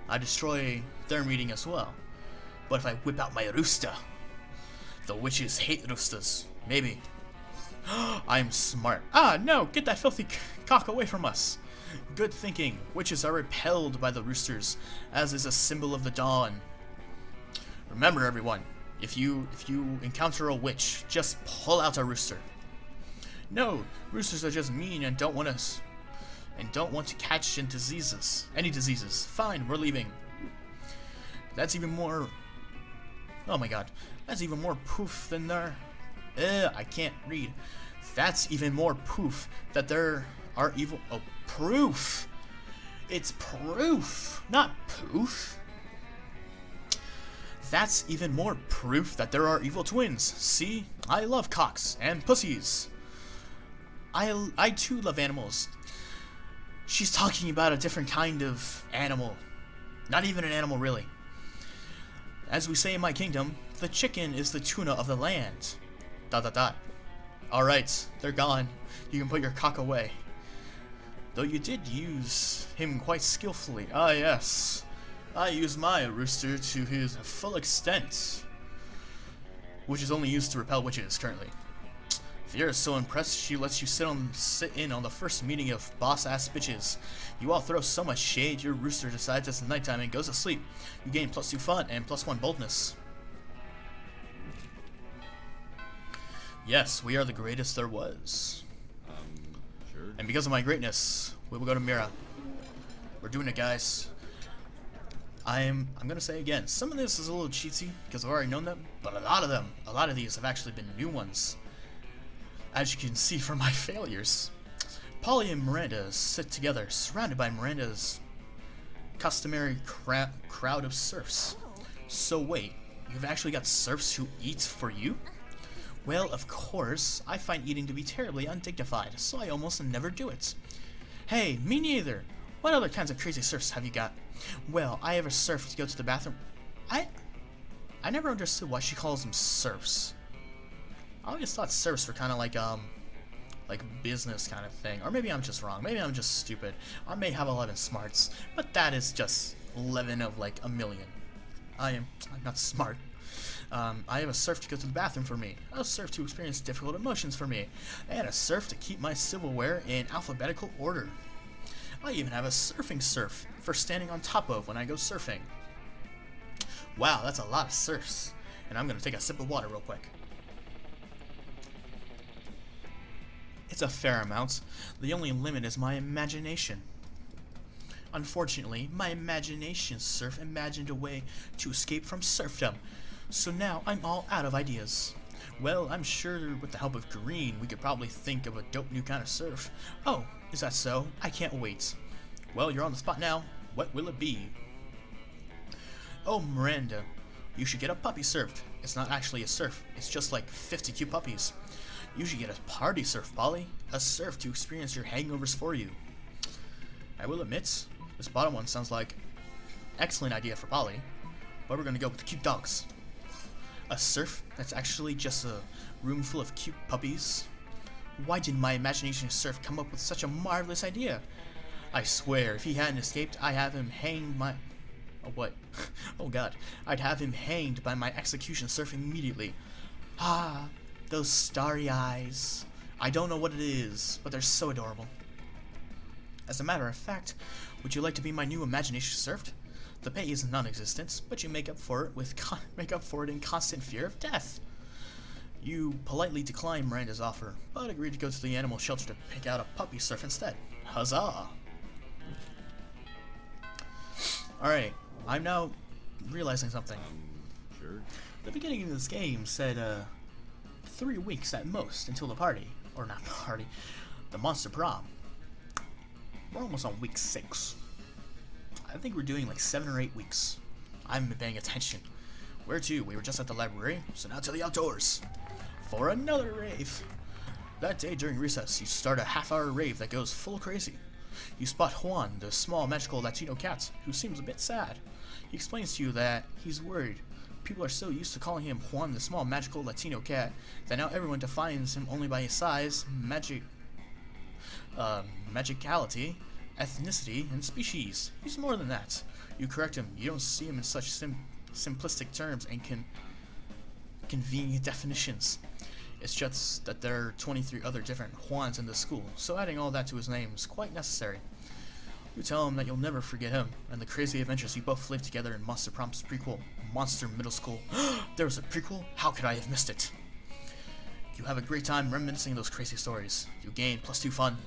I destroy their meeting as well. But if I whip out my rooster, the witches hate roosters. Maybe. I'm smart. Ah, no! Get that filthy cock away from us! Good thinking. Witches are repelled by the roosters, as is a symbol of the dawn. Remember, everyone, if you encounter a witch, just pull out a rooster. No, roosters are just mean and don't want to catch any diseases. Fine, we're leaving. That's even more. Oh my god, that's even more proof than there. I can't read. That's even more proof that there are evil. Oh, proof. It's proof, not poof. That's even more proof that there are evil twins. See, I love cocks and pussies. I too love animals. She's talking about a different kind of animal. Not even an animal, really. As we say in my kingdom, the chicken is the tuna of the land. ... Alright, they're gone. You can put your cock away. Though you did use him quite skillfully. Ah yes, I used my rooster to his full extent. which is only used to repel witches currently. Fiera is so impressed she lets you sit in on the first meeting of boss-ass bitches. You all throw so much shade, your rooster decides it's nighttime and goes to sleep. You gain +2 fun and +1 boldness. Yes, we are the greatest there was. Sure. And because of my greatness, we will go to Mira. We're doing it, guys. I'm gonna say again, some of this is a little cheatsy because I've already known them, but a lot of these have actually been new ones. As you can see from my failures, Polly and Miranda sit together, surrounded by Miranda's customary crowd of serfs. So wait, you've actually got serfs who eat for you? Well, of course, I find eating to be terribly undignified, so I almost never do it. Hey, me neither. What other kinds of crazy serfs have you got? Well, I have a serf to go to the bathroom. I never understood why she calls them serfs. I always thought serfs were kind of like business kind of thing. Or maybe I'm just wrong. Maybe I'm just stupid. I may have 11 smarts, but that is just 11 of like a million. I'm not smart. I have a serf to go to the bathroom for me, a serf to experience difficult emotions for me, and a serf to keep my silverware in alphabetical order. I even have a surfing serf for standing on top of when I go surfing. Wow, that's a lot of serfs. And I'm gonna take a sip of water real quick. It's a fair amount. The only limit is my imagination. Unfortunately, my imagination serf imagined a way to escape from serfdom, so now I'm all out of ideas. Well, I'm sure with the help of Green, we could probably think of a dope new kind of serf. Oh, is that so? I can't wait. Well, you're on the spot now. What will it be? Oh, Miranda, you should get a puppy serf. It's not actually a serf. It's just like 50 cute puppies. You should get a party serf, Polly. A serf to experience your hangovers for you. I will admit, this bottom one sounds like excellent idea for Polly, but we're gonna go with the cute dogs. A serf that's actually just a room full of cute puppies? Why didn't my imagination serf come up with such a marvelous idea? I swear, if he hadn't escaped, I'd have him hanged my... Oh, what? Oh god. I'd have him hanged by my execution serf immediately. Ah, those starry eyes. I don't know what it is, but they're so adorable. As a matter of fact, would you like to be my new imagination serf? The pay is non-existent, but you make up for it in constant fear of death. You politely decline Miranda's offer, but agree to go to the animal shelter to pick out a puppy serf instead. Huzzah! Alright, I'm now realizing something. Sure. The beginning of this game said, 3 weeks at most until the party. Or not party, the Monster Prom. We're almost on week 6. I think we're doing like 7 or 8 weeks. I haven't been paying attention. Where to? We were just at the library, so now to the outdoors. For another rave. That day during recess, you start a half-hour rave that goes full crazy. You spot Juan, the small magical Latino cat, who seems a bit sad. He explains to you that he's worried. People are so used to calling him Juan, the small magical Latino cat, that now everyone defines him only by his size, magicality, ethnicity, and species. He's more than that. You correct him. You don't see him in such simplistic terms and convenient definitions. It's just that there are 23 other different Juans in the school, so adding all that to his name is quite necessary. You tell him that you'll never forget him, and the crazy adventures you both lived together in Monster Prom's prequel, Monster Middle School. There was a prequel? How could I have missed it? You have a great time reminiscing those crazy stories. You gain +2 fun.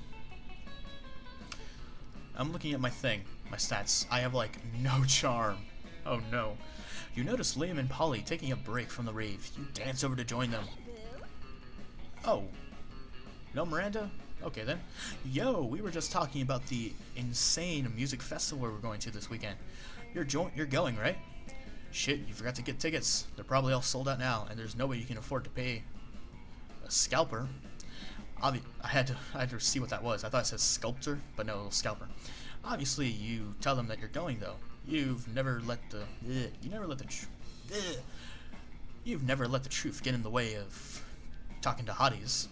I'm looking at my thing, my stats. I have like no charm. Oh no. You notice Liam and Polly taking a break from the rave. You dance over to join them. Oh. No Miranda? Okay then. Yo, we were just talking about the insane music festival we're going to this weekend. You're going, right? Shit, you forgot to get tickets. They're probably all sold out now, and there's no way you can afford to pay a scalper. I had to see what that was. I thought it said sculptor, but no, scalper. Obviously, you tell them that you're going though. You've never let the truth get in the way of talking to hotties.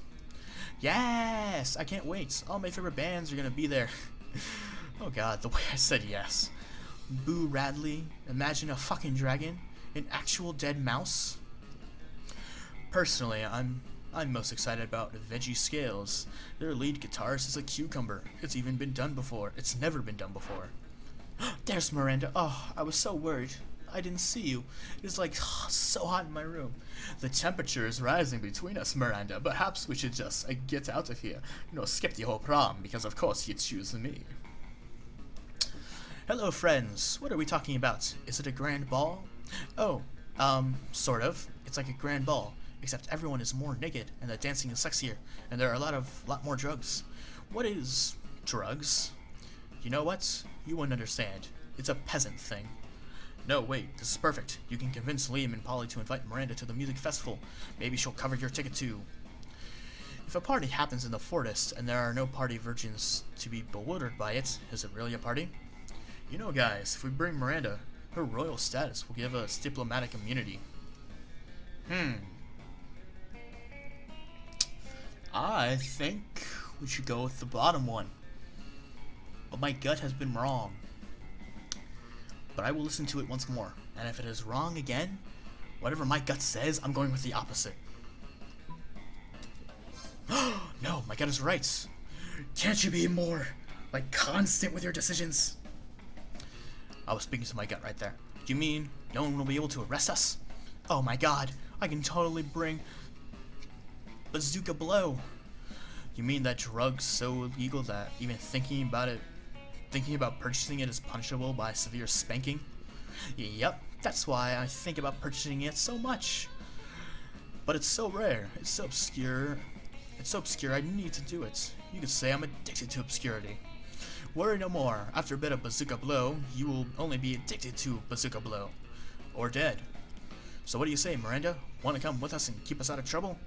Yes, I can't wait. All my favorite bands are gonna be there. Oh god, the way I said yes. Boo Radley, Imagine a Fucking Dragon, an actual dead mouse. Personally, I'm most excited about Veggie Scales. Their lead guitarist is a cucumber. It's even been done before. It's never been done before. There's Miranda. Oh, I was so worried. I didn't see you. It's like so hot in my room. The temperature is rising between us, Miranda. Perhaps we should just get out of here. Skip the whole prom, because of course you choose me. Hello, friends. What are we talking about? Is it a grand ball? Oh, sort of. It's like a grand ball, except everyone is more naked, and the dancing is sexier, and there are a lot more drugs. What is drugs? You know what? You wouldn't understand. It's a peasant thing. No, wait, this is perfect. You can convince Liam and Polly to invite Miranda to the music festival. Maybe she'll cover your ticket too. If a party happens in the forest and there are no party virgins to be bewildered by it, is it really a party? Guys, if we bring Miranda, her royal status will give us diplomatic immunity. I think we should go with the bottom one. But my gut has been wrong. But I will listen to it once more, and if it is wrong again, whatever my gut says, I'm going with the opposite. No, my gut is right. Can't you be more, constant with your decisions? I was speaking to my gut right there. Do you mean no one will be able to arrest us? Oh my god, I can totally bring Bazooka Blow. You mean that drug's so illegal that even thinking about purchasing it is punishable by severe spanking? Yep, that's why I think about purchasing it so much. But it's so rare, it's so obscure I need to do it. You could say I'm addicted to obscurity. Worry no more, after a bit of Bazooka Blow, you will only be addicted to Bazooka Blow. Or dead. So what do you say, Miranda? Want to come with us and keep us out of trouble?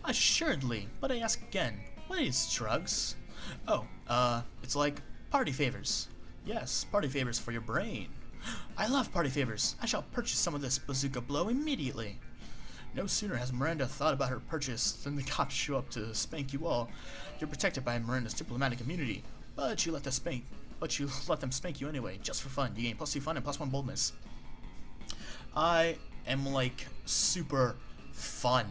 Assuredly, but I ask again, what is drugs? Oh, it's like party favors. Yes, party favors for your brain. I love party favors. I shall purchase some of this Bazooka Blow immediately. No sooner has Miranda thought about her purchase than the cops show up to spank you all. You're protected by Miranda's diplomatic immunity, but you let them spank you anyway, just for fun. You gain +2 fun and +1 boldness. I am super fun.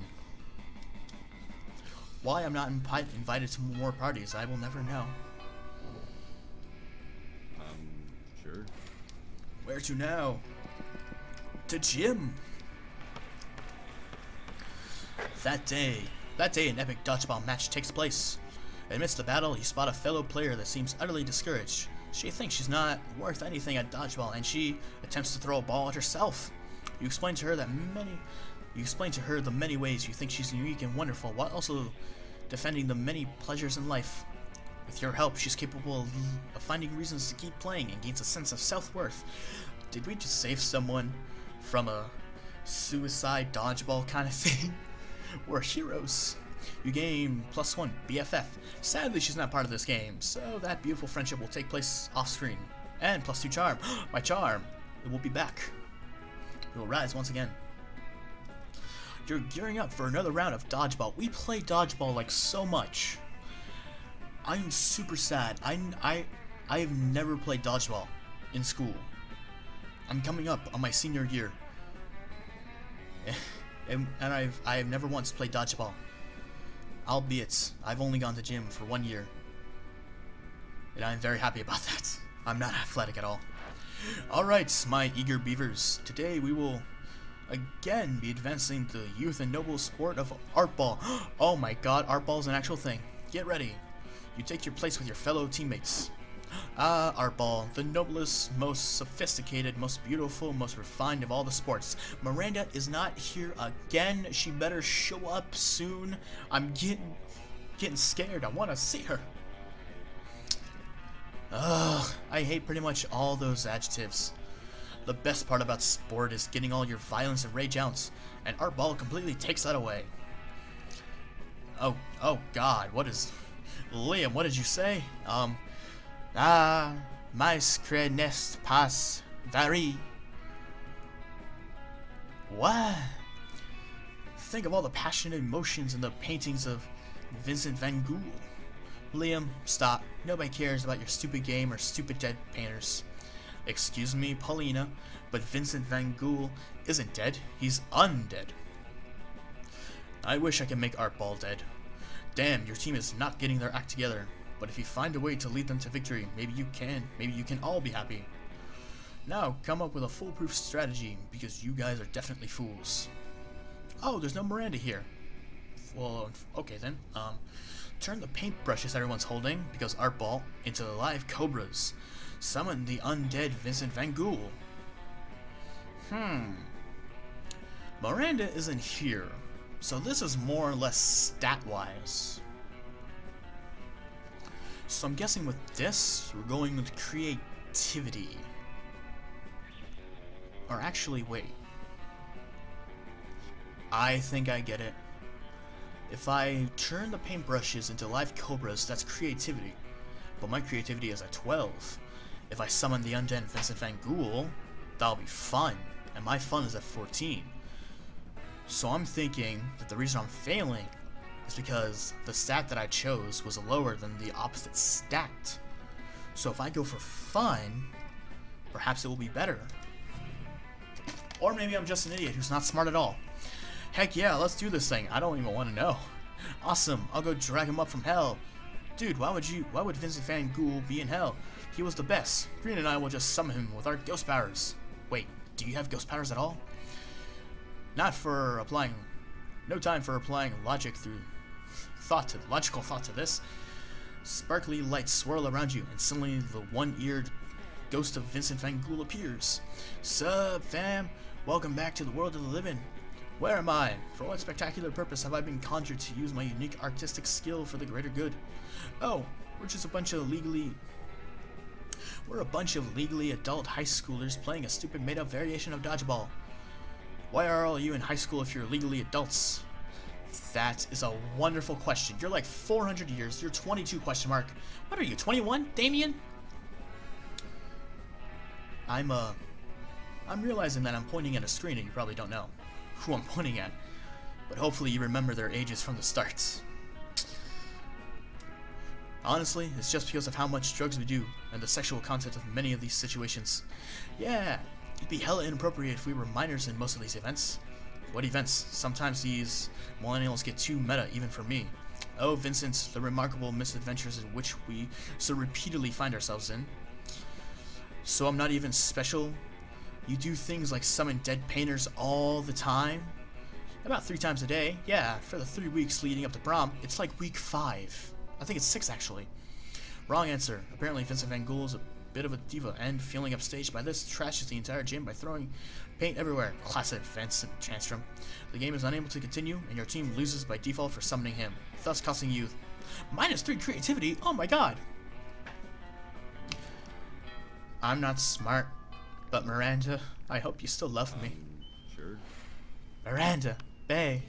Why I'm not invited to more parties, I will never know. Sure. Where to now? To gym. That day, an epic dodgeball match takes place. Amidst the battle, you spot a fellow player that seems utterly discouraged. She thinks she's not worth anything at dodgeball, and she attempts to throw a ball at herself. You explain to her the many ways you think she's unique and wonderful, while also defending the many pleasures in life. With your help, she's capable of finding reasons to keep playing and gains a sense of self-worth. Did we just save someone from a suicide dodgeball kind of thing? We're heroes. You gain +1 BFF. Sadly, she's not part of this game, so that beautiful friendship will take place off-screen. And +2 charm. My charm. It will be back. It will rise once again. You're gearing up for another round of dodgeball. We play dodgeball so much. I'm super sad. I have never played dodgeball in school. I'm coming up on my senior year. And I have never once played dodgeball. Albeit, I've only gone to gym for 1 year. And I'm very happy about that. I'm not athletic at all. Alright, my eager beavers. Today we will again be advancing the youth and noble sport of art ball. Oh my god, art ball is an actual thing. Get ready. You take your place with your fellow teammates. Art ball, the noblest, most sophisticated, most beautiful, most refined of all the sports. Miranda is not here again. She better show up soon. I'm getting scared. I want to see her. Ugh, I hate pretty much all those adjectives. The best part about sport is getting all your violence and rage out, and art ball completely takes that away. Oh god, Liam, what did you say? Mais que n'est pas vrai. What? Think of all the passionate emotions in the paintings of Vincent van Gogh. Liam, stop. Nobody cares about your stupid game or stupid dead painters. Excuse me, Paulina, but Vincent van Gogh isn't dead. He's undead. I wish I could make Art Ball dead. Damn, your team is not getting their act together. But if you find a way to lead them to victory, maybe you can. Maybe you can all be happy. Now, come up with a foolproof strategy, because you guys are definitely fools. Oh, there's no Miranda here. Well, okay then. Turn the paintbrushes everyone's holding, because Art Ball, into live cobras. Summon the undead Vincent Van Ghoul. Miranda isn't here, so this is more or less stat-wise. So I'm guessing with this, we're going with creativity. Or actually, wait. I think I get it. If I turn the paintbrushes into live cobras, that's creativity. But my creativity is at 12. If I summon the undead Vincent Van Ghoul, that'll be fun. And my fun is at 14. So I'm thinking that the reason I'm failing is because the stat that I chose was lower than the opposite stat. So if I go for fun, perhaps it will be better. Or maybe I'm just an idiot who's not smart at all. Heck yeah, let's do this thing. I don't even want to know. Awesome, I'll go drag him up from hell. Dude, why would Vincent Van Ghoul be in hell? He was the best. Green and I will just summon him with our ghost powers. Wait, do you have ghost powers at all? No time for applying logical thought to this. Sparkly lights swirl around you, and suddenly the one-eared ghost of Vincent Van Ghoul appears. Sup, fam? Welcome back to the world of the living. Where am I? For what spectacular purpose have I been conjured to use my unique artistic skill for the greater good? Oh, we're a bunch of legally adult high schoolers playing a stupid made-up variation of dodgeball. Why are all you in high school if you're legally adults? That is a wonderful question. You're like 400 years. You're 22 question mark. What are you, 21, Damien? I'm realizing that I'm pointing at a screen and you probably don't know who I'm pointing at, but hopefully you remember their ages from the start. Honestly, it's just because of how much drugs we do and the sexual content of many of these situations. Yeah, it'd be hella inappropriate if we were minors in most of these events. What events? Sometimes these millennials get too meta even for me. Oh, Vincent, the remarkable misadventures in which we so repeatedly find ourselves in. So I'm not even special? You do things like summon dead painters all the time? About 3 times a day. Yeah, for the 3 weeks leading up to prom. It's like week 5. I think it's 6 actually. Wrong answer. Apparently Vincent Van Ghoul is a bit of a diva, and feeling upstaged by this, trashes the entire gym by throwing paint everywhere. Classic Vincent Tantrum. The game is unable to continue, and your team loses by default for summoning him, thus costing you -3 creativity. Oh my god! I'm not smart, but Miranda, I hope you still love me. Sure. Miranda, bae,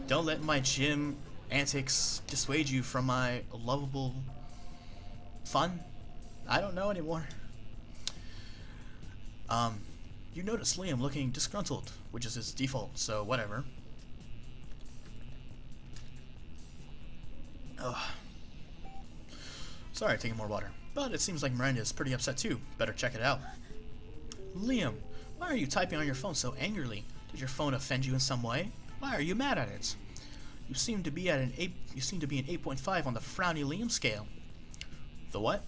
don't let my gym antics dissuade you from my lovable fun. I don't know anymore. You notice Liam looking disgruntled, which is his default, so whatever. Ugh. Sorry, taking more water. But it seems like Miranda is pretty upset too. Better check it out. Liam, why are you typing on your phone so angrily? Did your phone offend you in some way? Why are you mad at it? You seem to be an 8.5 on the Frowny Liam scale. The what?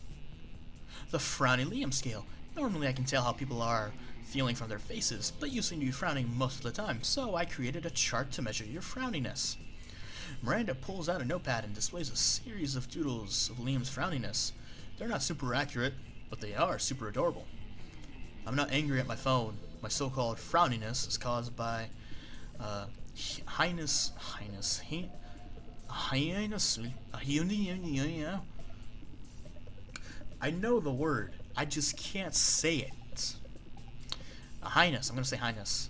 The Frowny Liam scale. Normally I can tell how people are feeling from their faces, but you seem to be frowning most of the time, so I created a chart to measure your frowniness. Miranda pulls out a notepad and displays a series of doodles of Liam's frowniness. They're not super accurate, but they are super adorable. I'm not angry at my phone. My so-called frowniness is caused by highness. I know the word, I just can't say it. A highness, I'm gonna say highness.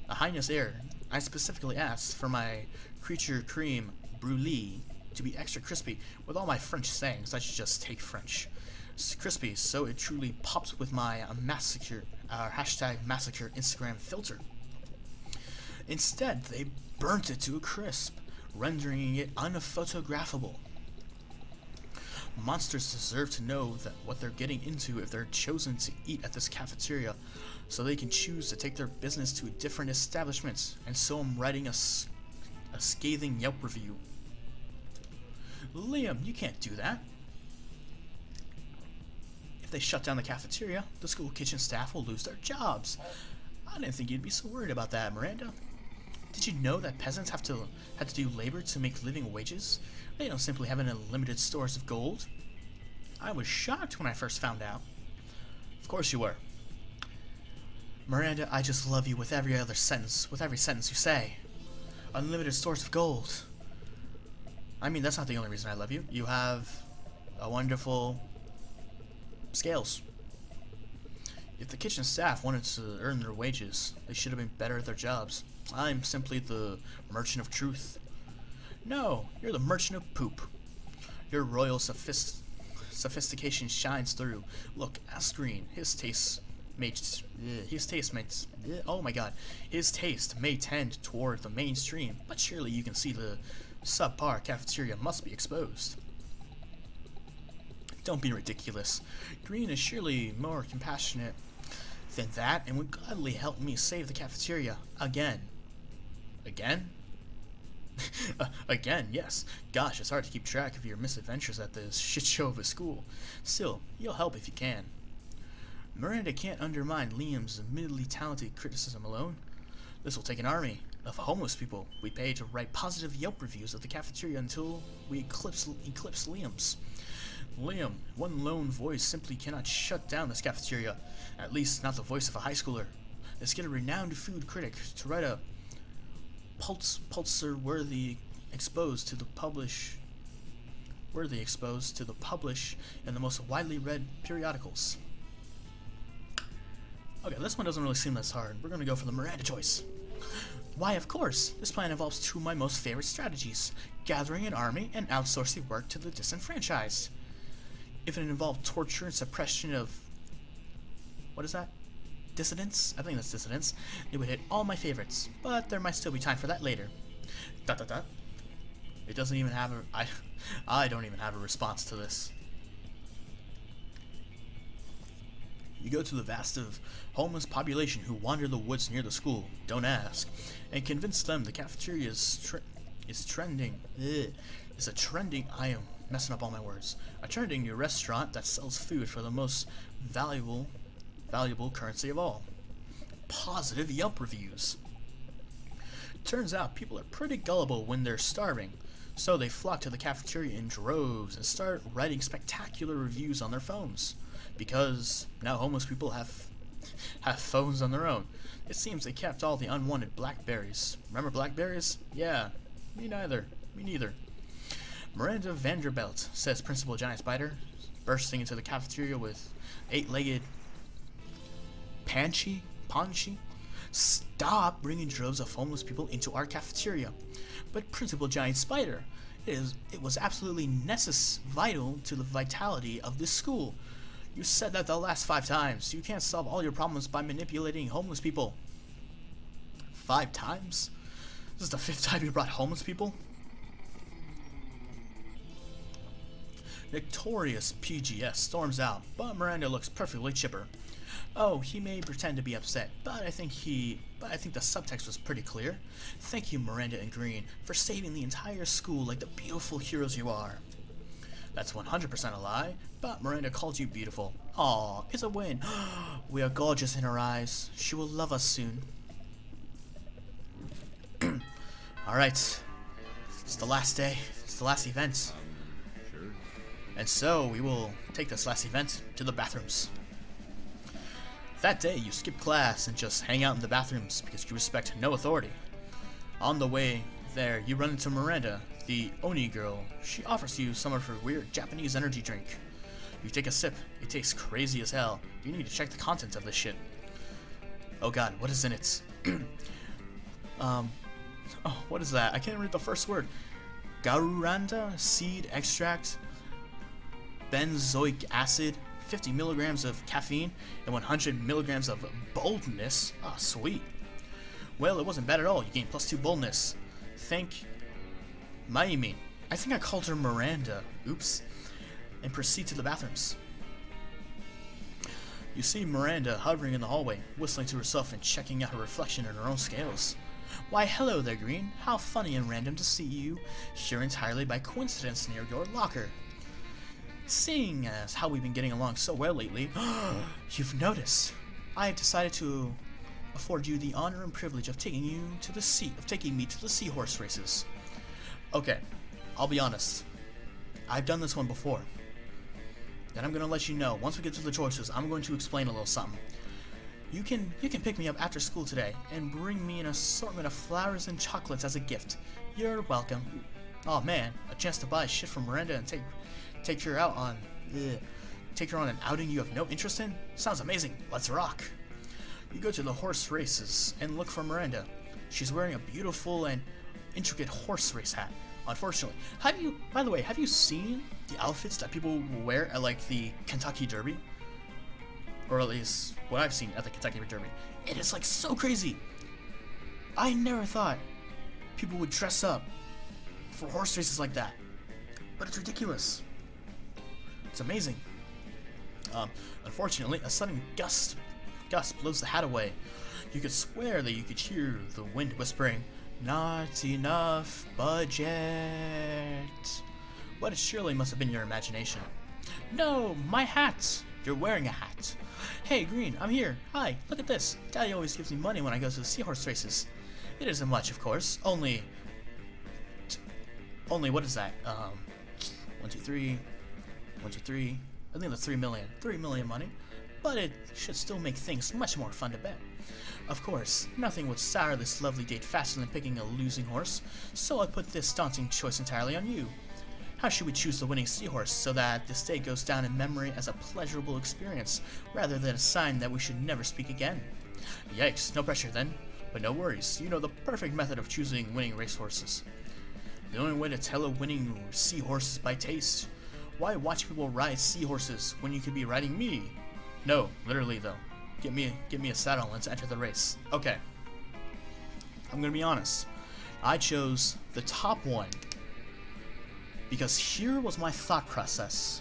A highness error. I specifically asked for my creature cream brulee to be extra crispy. With all my French sayings, I should just take French. It's crispy, so it truly pops with my massacre Instagram filter. Instead, they burnt it to a crisp, rendering it unphotographable. Monsters deserve to know that what they're getting into if they're chosen to eat at this cafeteria, so they can choose to take their business to different establishments. And so I'm writing a a scathing Yelp review. Liam, you can't do that. If they shut down the cafeteria, the school kitchen staff will lose their jobs. I didn't think you'd be so worried about that, Miranda. Did you know that peasants have to do labor to make living wages? They don't simply have unlimited stores of gold. I was shocked when I first found out. Of course you were. Miranda, I just love you with every sentence you say. Unlimited stores of gold. I mean, that's not the only reason I love you. You have a wonderful scales. If the kitchen staff wanted to earn their wages, they should have been better at their jobs. I'm simply the merchant of truth. No, you're the merchant of poop. Your royal sophistication shines through. Look, ask Green. His taste may tend toward the mainstream, but surely you can see the subpar cafeteria must be exposed. Don't be ridiculous. Green is surely more compassionate than that and would gladly help me save the cafeteria again. Again? Again, yes. Gosh, it's hard to keep track of your misadventures at this shit show of a school. Still, you'll help if you can. Miranda can't undermine Liam's admittedly talented criticism alone. This will take an army of homeless people we pay to write positive Yelp reviews of the cafeteria until we eclipse Liam's. Liam, one lone voice simply cannot shut down this cafeteria. At least not the voice of a high schooler. Let's get a renowned food critic to write a Pulitzer-worthy exposed to the publish in the most widely read periodicals. Okay, this one doesn't really seem this hard. We're gonna go for the Miranda choice. Why, of course. This plan involves two of my most favorite strategies: gathering an army and outsourcing work to the disenfranchised. If it involved torture and suppression of... what is that? Dissidents? I think that's dissidents. It would hit all my favorites, but there might still be time for that later. ... It doesn't even have a... I don't even have a response to this. You go to the vast of homeless population who wander the woods near the school, don't ask, and convince them the cafeteria is trending. It's a trending... I am messing up all my words. A trending new restaurant that sells food for the most valuable currency of all: positive Yelp reviews. Turns out people are pretty gullible when they're starving, so they flock to the cafeteria in droves and start writing spectacular reviews on their phones. Because now homeless people have phones on their own. It seems they kept all the unwanted blackberries. Remember blackberries? Yeah, me neither. Miranda Vanderbilt, says Principal Giant Spider, bursting into the cafeteria with eight-legged Panchi? Stop bringing droves of homeless people into our cafeteria. But Principal Giant Spider, it was absolutely vital to the vitality of this school. You said that the last 5 times. You can't solve all your problems by manipulating homeless people. 5 times? This is the 5th time you brought homeless people? Victorious PGS storms out, but Miranda looks perfectly chipper. Oh, he may pretend to be upset, but I think the subtext was pretty clear. Thank you, Miranda and Green, for saving the entire school like the beautiful heroes you are. That's 100% a lie, but Miranda called you beautiful. Aw, it's a win. We are gorgeous in her eyes. She will love us soon. Alright, it's the last day. It's the last event. Sure. And so we will take this last event to the bathrooms. That day, you skip class and just hang out in the bathrooms because you respect no authority. On the way there, you run into Miranda, the Oni girl. She offers you some of her weird Japanese energy drink. You take a sip. It tastes crazy as hell. You need to check the contents of this shit. Oh god, what is in it? Oh, what is that? I can't read the first word. Garuranda seed extract, benzoic acid, 50 milligrams of caffeine, and 100 milligrams of boldness. Ah, sweet. Well, it wasn't bad at all. You gained +2 boldness. Thank Maimi. I think I called her Miranda. Oops. And proceed to the bathrooms. You see Miranda hovering in the hallway, whistling to herself and checking out her reflection in her own scales. Why, hello there, Green. How funny and random to see you here entirely by coincidence near your locker. Seeing as how we've been getting along so well lately, you've noticed. I have decided to afford you the honor and privilege of taking me to the seahorse races. Okay, I'll be honest. I've done this one before. And I'm gonna let you know, once we get to the choices, I'm going to explain a little something. You can pick me up after school today and bring me an assortment of flowers and chocolates as a gift. You're welcome. Oh man, a chance to buy shit from Miranda and take her out on take her on an outing you have no interest in? Sounds amazing. Let's rock. You go to the horse races and look for Miranda. She's wearing a beautiful and intricate horse race hat. Unfortunately, have you seen the outfits that people wear at like the Kentucky Derby? Or at least what I've seen at the Kentucky Derby. It is like so crazy. I never thought people would dress up for horse races like that. But it's ridiculous. It's amazing. Unfortunately, a sudden gust blows the hat away. You could swear that you could hear the wind whispering, "Not enough budget." But it surely must have been your imagination. No, my hat! You're wearing a hat. Hey, Green, I'm here. Hi, look at this. Daddy always gives me money when I go to the seahorse races. It isn't much, of course. Only, what is that? 1, 2, 3. 1, 2, 3. I think that's 3 million. 3 million money. But it should still make things much more fun to bet. Of course, nothing would sour this lovely date faster than picking a losing horse, so I put this daunting choice entirely on you. How should we choose the winning seahorse so that this day goes down in memory as a pleasurable experience, rather than a sign that we should never speak again? Yikes, no pressure then. But no worries, you know the perfect method of choosing winning racehorses. The only way to tell a winning seahorse is by taste. Why watch people ride seahorses when you could be riding me? No, literally though. Get me a saddle and let's enter the race. Okay. I'm gonna be honest. I chose the top one because here was my thought process.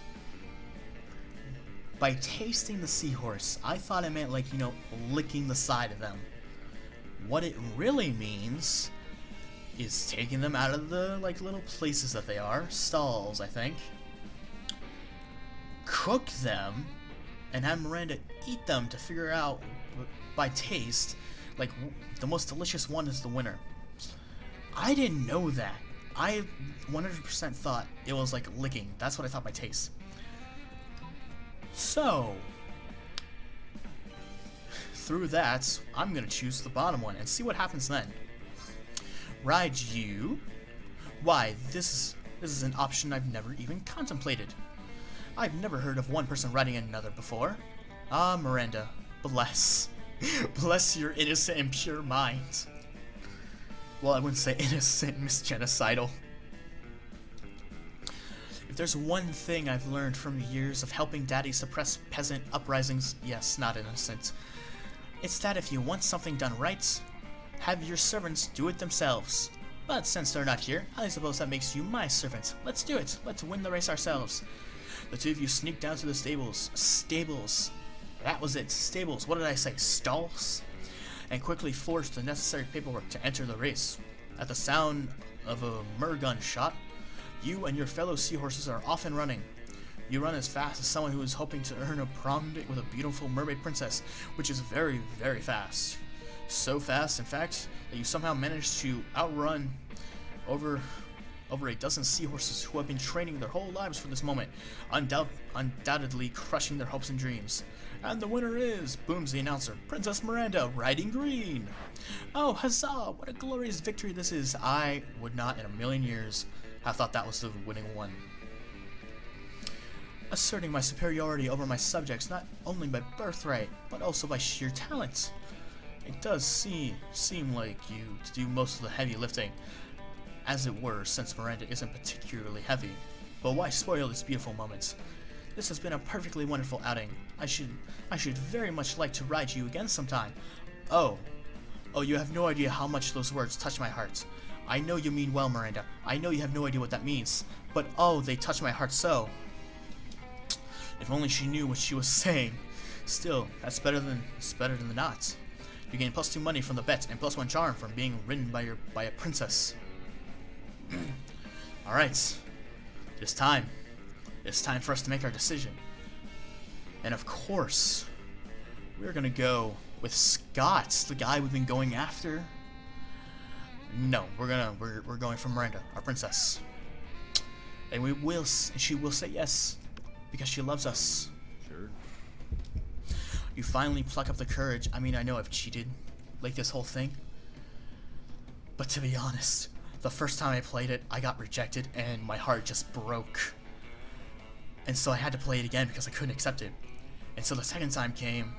By tasting the seahorse, I thought it meant like, licking the side of them. What it really means is taking them out of the little places that they are, stalls, I think. Cook them and have Miranda eat them to figure out by taste, the most delicious one is the winner. I didn't know that. I 100% thought it was like licking. That's what I thought by taste. So, through that, I'm gonna choose the bottom one and see what happens then. Ride you? Why, this is an option I've never even contemplated. I've never heard of one person riding another before. Ah, Miranda, bless your innocent and pure mind. Well, I wouldn't say innocent, Miss Genocidal. If there's one thing I've learned from years of helping Daddy suppress peasant uprisings, yes, not innocent, it's that if you want something done right, have your servants do it themselves. But since they're not here, I suppose that makes you my servant. Let's do it. Let's win the race ourselves. The two of you sneak down to the stables. Stables. That was it. Stables. What did I say? Stalls? And quickly forge the necessary paperwork to enter the race. At the sound of a murgun shot, you and your fellow seahorses are off and running. You run as fast as someone who is hoping to earn a prom date with a beautiful mermaid princess, which is very, very fast. So fast, in fact, that you somehow manage to outrun over a dozen seahorses who have been training their whole lives for this moment, undoubtedly crushing their hopes and dreams. And the winner is, booms the announcer, Princess Miranda, riding green. Oh, huzzah! What a glorious victory this is. I would not in a million years have thought that was the winning one. Asserting my superiority over my subjects not only by birthright, but also by sheer talent. It does seem like you to do most of the heavy lifting, as it were, since Miranda isn't particularly heavy. But why spoil this beautiful moment? This has been a perfectly wonderful outing. I should very much like to ride you again sometime. Oh, you have no idea how much those words touch my heart. I know you mean well, Miranda. I know you have no idea what that means. But oh, they touch my heart so. If only she knew what she was saying. Still, that's better than the not. You gain +2 money from the bet and +1 charm from being ridden by a princess. Alright. It's time. It's time for us to make our decision. And of course, we're gonna go with Scott, the guy we've been going after. No, we're going for Miranda, our princess. And she will say yes, because she loves us. Sure. You finally pluck up the courage. I mean, I know I've cheated, like this whole thing. But to be honest, the first time I played it, I got rejected and my heart just broke. And so I had to play it again because I couldn't accept it. And so the second time came,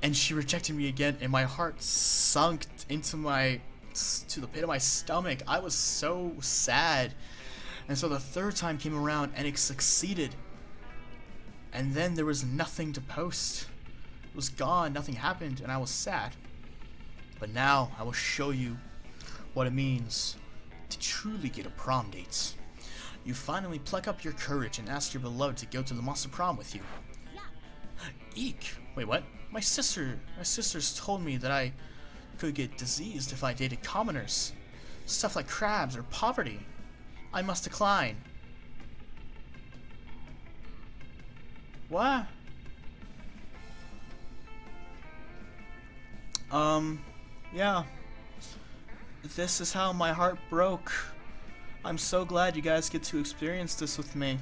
and she rejected me again, and my heart sunk into the pit of my stomach. I was so sad. And so the third time came around, and it succeeded. And then there was nothing to post. It was gone, nothing happened, and I was sad. But now I will show you what it means to truly get a prom date. You finally pluck up your courage and ask your beloved to go to the Monster Prom with you. Eek! Wait, what? My sisters told me that I could get diseased if I dated commoners. Stuff like crabs or poverty. I must decline. What? Yeah. This is how my heart broke. I'm so glad you guys get to experience this with me.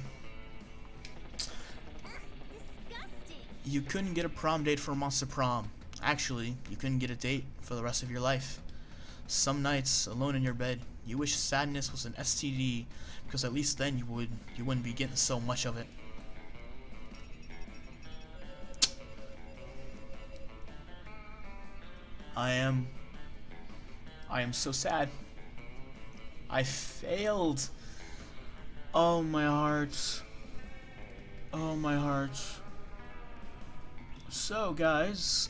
You couldn't get a prom date for Monster Prom. Actually, you couldn't get a date for the rest of your life. Some nights, alone in your bed, you wish sadness was an STD, because at least then you wouldn't be getting so much of it. I am so sad. I failed. Oh my heart. Oh my heart. So guys,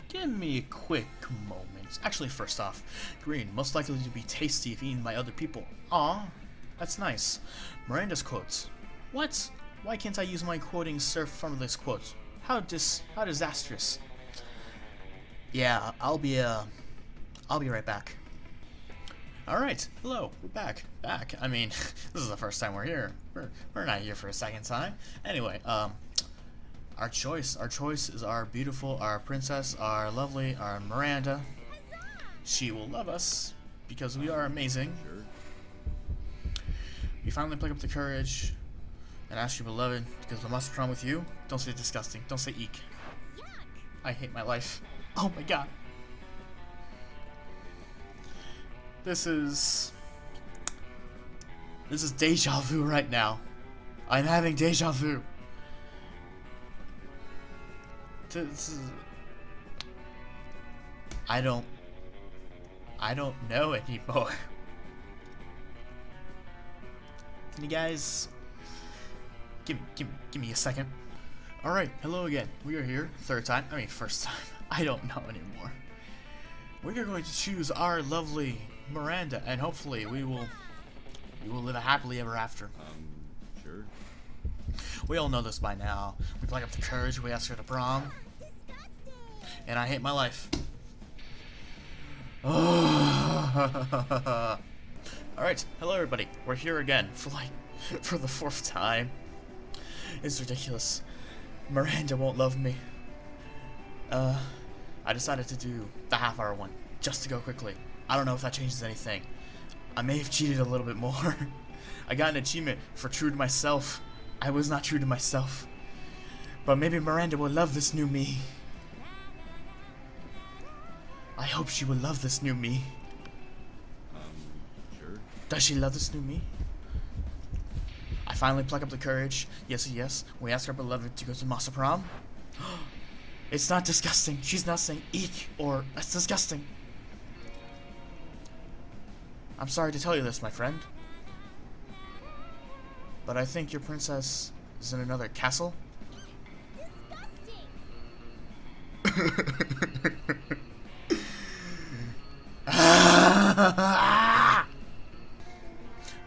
give me a quick moment. Actually, first off, green, most likely to be tasty if eaten by other people. Aw, that's nice. Miranda's quotes. What? Why can't I use my quoting surf from this quote? How disastrous. Yeah, I'll be right back. Alright, hello, we're back. I mean, this is the first time we're here. We're not here for a second time. Anyway, our choice is our beautiful, our princess, our lovely, our Miranda. She will love us because we are amazing. We finally pick up the courage and ask your beloved to go to the Monster Prom with you. Don't say disgusting. Don't say eek. I hate my life. Oh my god. This is deja vu right now. I'm having deja vu. I don't know anymore. Can you guys give me a second? Alright, hello again. We are here, first time. I don't know anymore. We are going to choose our lovely Miranda, and hopefully we will live a happily ever after. Sure. We all know this by now. We pluck up the courage, we ask her to prom. And I hate my life. Alright, hello everybody. We're here again for the fourth time. It's ridiculous. Miranda won't love me. I decided to do the half-hour one, just to go quickly. I don't know if that changes anything. I may have cheated a little bit more. I got an achievement for true to myself. I was not true to myself. But maybe Miranda will love this new me. I hope she will love this new me. Sure. Does she love this new me? I finally pluck up the courage. Yes. We ask our beloved to go to Monster Prom. It's not disgusting. She's not saying eek or that's disgusting. I'm sorry to tell you this, my friend. But I think your princess is in another castle.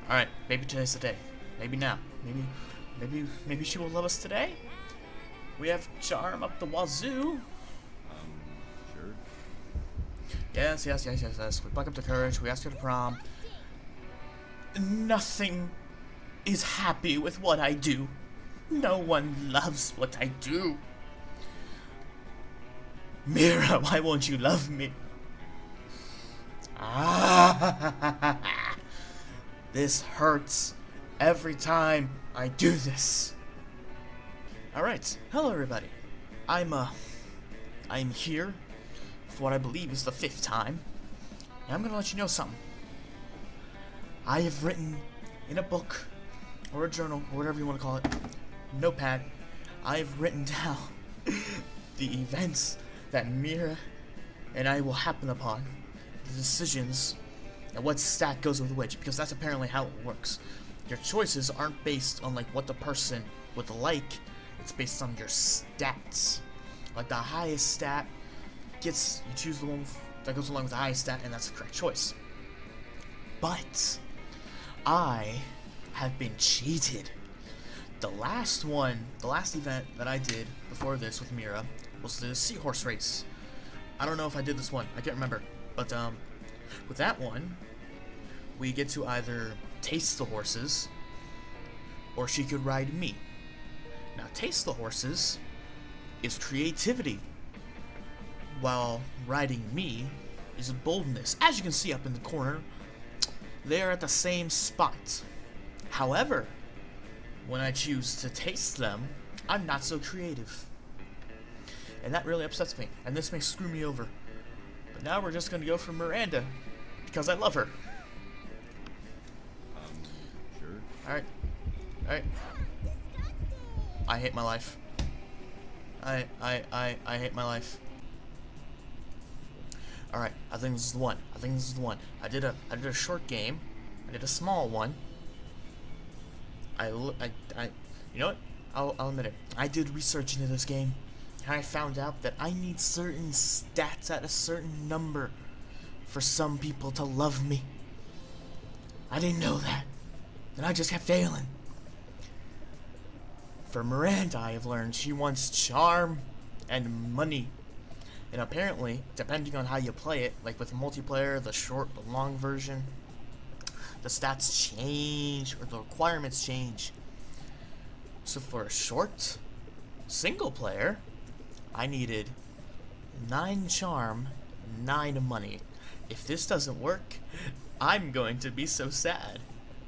Alright, maybe today's the day. Maybe now. Maybe she will love us today? We have charm up the wazoo. Sure. Yes. We pluck up the courage. We ask her to prom. Nothing is happy with what I do. No one loves what I do. Mira, why won't you love me? This hurts every time I do this. Alright, hello everybody. I'm here for what I believe is the 5th time. And I'm gonna let you know something. I have written in a book, or a journal, or whatever you want to call it, notepad, I have written down the events that Mira and I will happen upon, the decisions, and what stat goes with which, because that's apparently how it works. Your choices aren't based on like what the person would like, it's based on your stats. Like the highest stat gets, you choose the one that goes along with the highest stat, and that's the correct choice. But I have been cheated. The last event that I did before this with Mira was the seahorse race. I don't know if I did this one, I can't remember. But with that one, we get to either taste the horses, or she could ride me. Now, taste the horses is creativity, while riding me is boldness. As you can see up in the corner, they are at the same spot. However, when I choose to taste them, I'm not so creative. And that really upsets me, and this may screw me over. But now we're just gonna go for Miranda, because I love her. Sure. Alright. I hate my life. I hate my life. Alright, I think this is the one. I did a short game. I did a small one. You know what? I'll admit it. I did research into this game, and I found out that I need certain stats at a certain number for some people to love me. I didn't know that, and I just kept failing. For Miranda, I have learned she wants charm and money. And apparently, depending on how you play it, like with multiplayer, the short, the long version, the stats change, or the requirements change. So for a short, single player, I needed 9 charm, 9 money. If this doesn't work, I'm going to be so sad.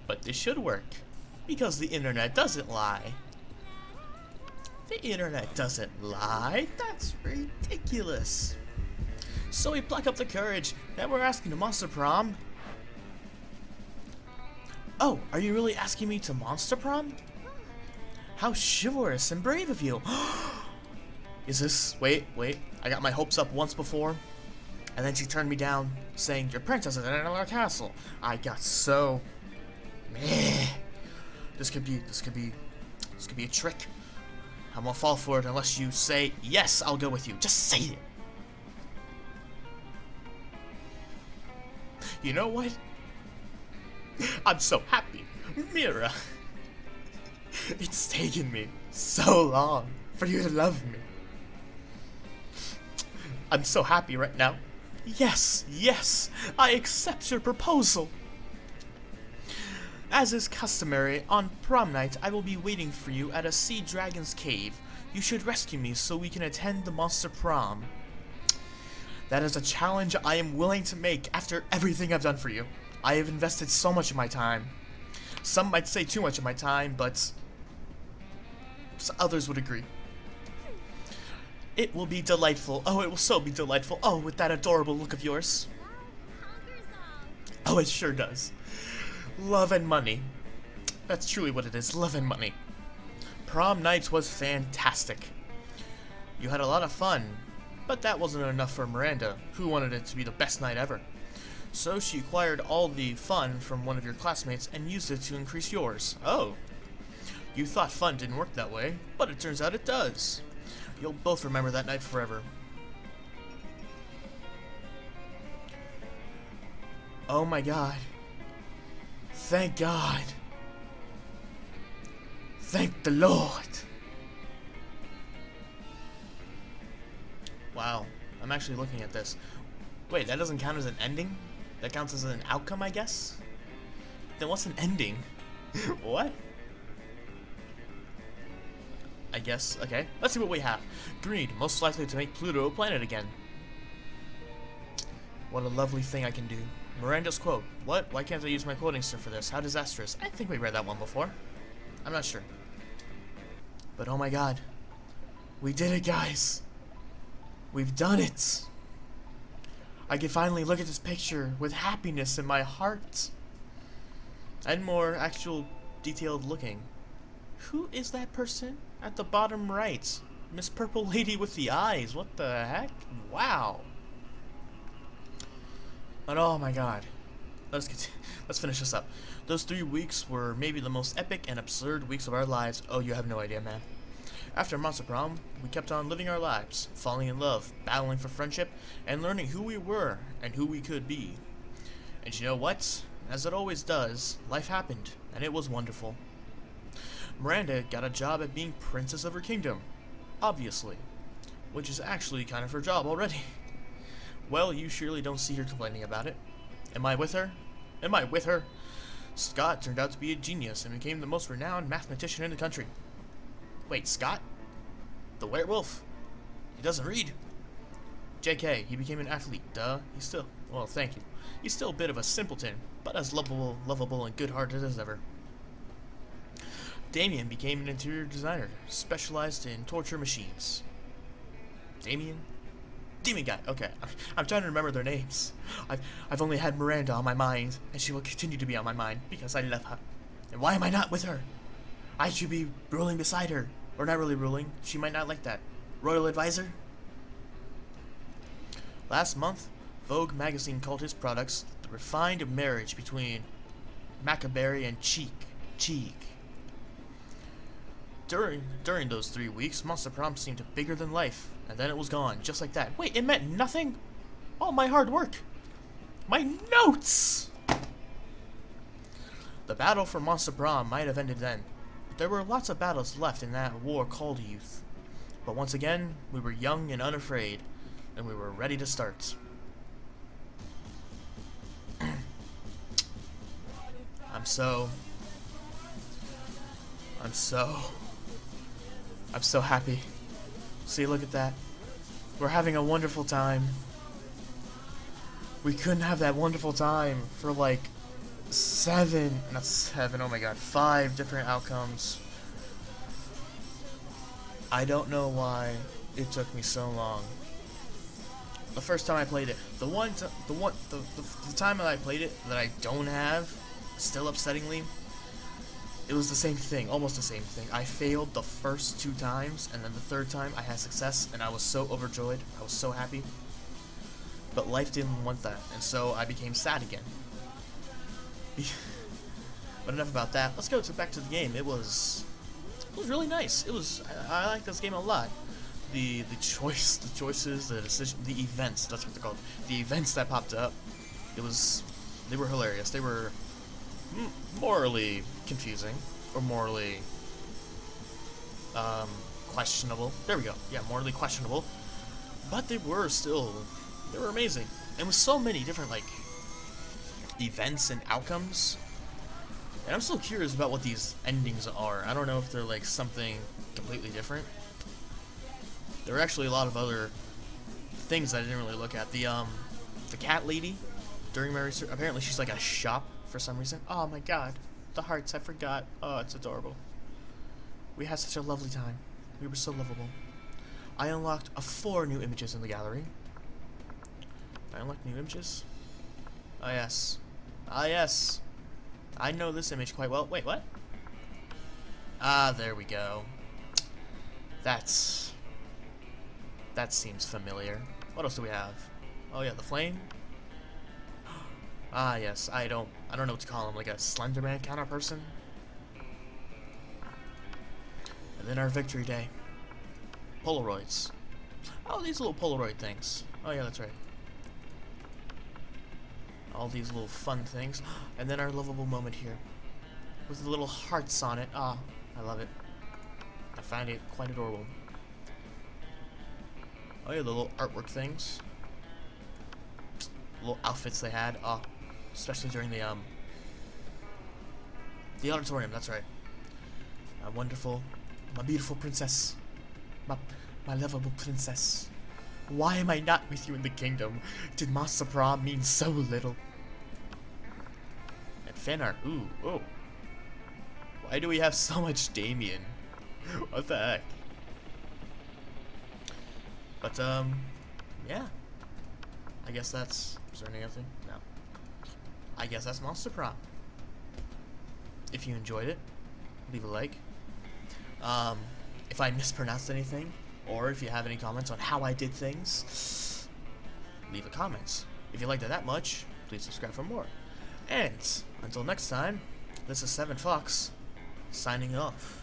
But this should work, because the internet doesn't lie. The internet doesn't lie. That's ridiculous. So we pluck up the courage, and we're asking to Monster Prom. Oh, are you really asking me to Monster Prom? How chivalrous and brave of you. Is this... Wait. I got my hopes up once before, and then she turned me down, saying, your princess is in another castle. I got so... meh. This could be a trick. I'm gonna fall for it unless you say, yes, I'll go with you. Just say it. You know what? I'm so happy. Mira. It's taken me so long for you to love me. I'm so happy right now. Yes, I accept your proposal. As is customary, on prom night, I will be waiting for you at a sea dragon's cave. You should rescue me so we can attend the Monster Prom. That is a challenge I am willing to make after everything I've done for you. I have invested so much of my time. Some might say too much of my time, but others would agree. It will be delightful. Oh, it will so be delightful. Oh, with that adorable look of yours. Oh, it sure does. Love and money. That's truly what it is, love and money. Prom night was fantastic. You had a lot of fun, but that wasn't enough for Miranda, who wanted it to be the best night ever. So she acquired all the fun from one of your classmates and used it to increase yours. Oh. You thought fun didn't work that way, but it turns out it does. You'll both remember that night forever. Oh my god. Thank God. Thank the Lord. Wow. I'm actually looking at this. Wait, that doesn't count as an ending? That counts as an outcome, I guess? Then what's an ending? What? I guess. Okay. Let's see what we have. Greed, most likely to make Pluto a planet again. What a lovely thing I can do. Miranda's quote. What? Why can't I use my quoting stuff for this? How disastrous. I think we read that one before. I'm not sure. But oh my god. We did it, guys. We've done it. I can finally look at this picture with happiness in my heart. And more actual detailed looking. Who is that person at the bottom right? Miss Purple Lady with the eyes. What the heck? Wow. But oh my god. Let's finish this up. Those 3 weeks were maybe the most epic and absurd weeks of our lives. Oh, you have no idea, man. After Monster Prom, we kept on living our lives, falling in love, battling for friendship, and learning who we were and who we could be. And you know what? As it always does, life happened, and it was wonderful. Miranda got a job at being princess of her kingdom, obviously, which is actually kind of her job already. Well, you surely don't see her complaining about it. Am I with her? Am I with her? Scott turned out to be a genius and became the most renowned mathematician in the country. Wait, Scott? The werewolf? He doesn't read. JK, he became an athlete, duh. He's still, well, thank you. He's still a bit of a simpleton, but as lovable and good-hearted as ever. Damien became an interior designer, specialized in torture machines. Damien? Demon guy, okay. I'm trying to remember their names. I've only had Miranda on my mind, and she will continue to be on my mind, because I love her. And why am I not with her? I should be ruling beside her. Or not really ruling, she might not like that. Royal advisor? Last month, Vogue magazine called his products the refined marriage between Macaberry and Cheek. During those 3 weeks, Monster Prom seemed bigger than life, and then it was gone, just like that. Wait, it meant nothing? All my hard work. My notes! The battle for Monster Prom might have ended then, but there were lots of battles left in that war called youth. But once again, we were young and unafraid, and we were ready to start. I'm so happy. See, look at that. We're having a wonderful time. We couldn't have that wonderful time for like 5 different outcomes. I don't know why it took me so long. The first time I played it, the time that I played it that I don't have, still upsettingly, it was the same thing, almost the same thing. I failed the first 2 times, and then the 3rd time I had success, and I was so overjoyed. I was so happy. But life didn't want that, and so I became sad again. But enough about that. Let's go back to the game. It was really nice. I like this game a lot. The choices, the decisions, the events. That's what they're called. The events that popped up. They were hilarious. They were morally confusing, or morally questionable. There we go. Yeah, morally questionable. But they were amazing. And with so many different like events and outcomes. And I'm still curious about what these endings are. I don't know if they're like something completely different. There were actually a lot of other things that I didn't really look at. The cat lady during my research, apparently she's like a shop for some reason. Oh my god. The hearts, I forgot. Oh, it's adorable. We had such a lovely time. We were so lovable. I unlocked 4 new images in the gallery. I unlocked new images? Ah, yes. Ah, yes. I know this image quite well. Wait, what? Ah, there we go. That seems familiar. What else do we have? Oh yeah, the flame. Ah, yes. I don't know what to call him. Like a Slenderman kind of person. And then our victory day. Polaroids. Oh, these little Polaroid things. Oh yeah, that's right. All these little fun things. And then our lovable moment here. With the little hearts on it. Ah, I love it. I find it quite adorable. Oh yeah, the little artwork things. Little outfits they had. Oh, especially during the auditorium, that's right. My wonderful, my beautiful princess. My lovable princess. Why am I not with you in the kingdom? Did Monster Prom mean so little? And fan art, ooh, oh. Why do we have so much Damien? What the heck? But, yeah. I guess that's... Is there any other thing? No. I guess that's Monster Prom. If you enjoyed it, leave a like. If I mispronounced anything, or if you have any comments on how I did things, leave a comment. If you liked it that much, please subscribe for more. And, until next time, this is 7 Fox, signing off.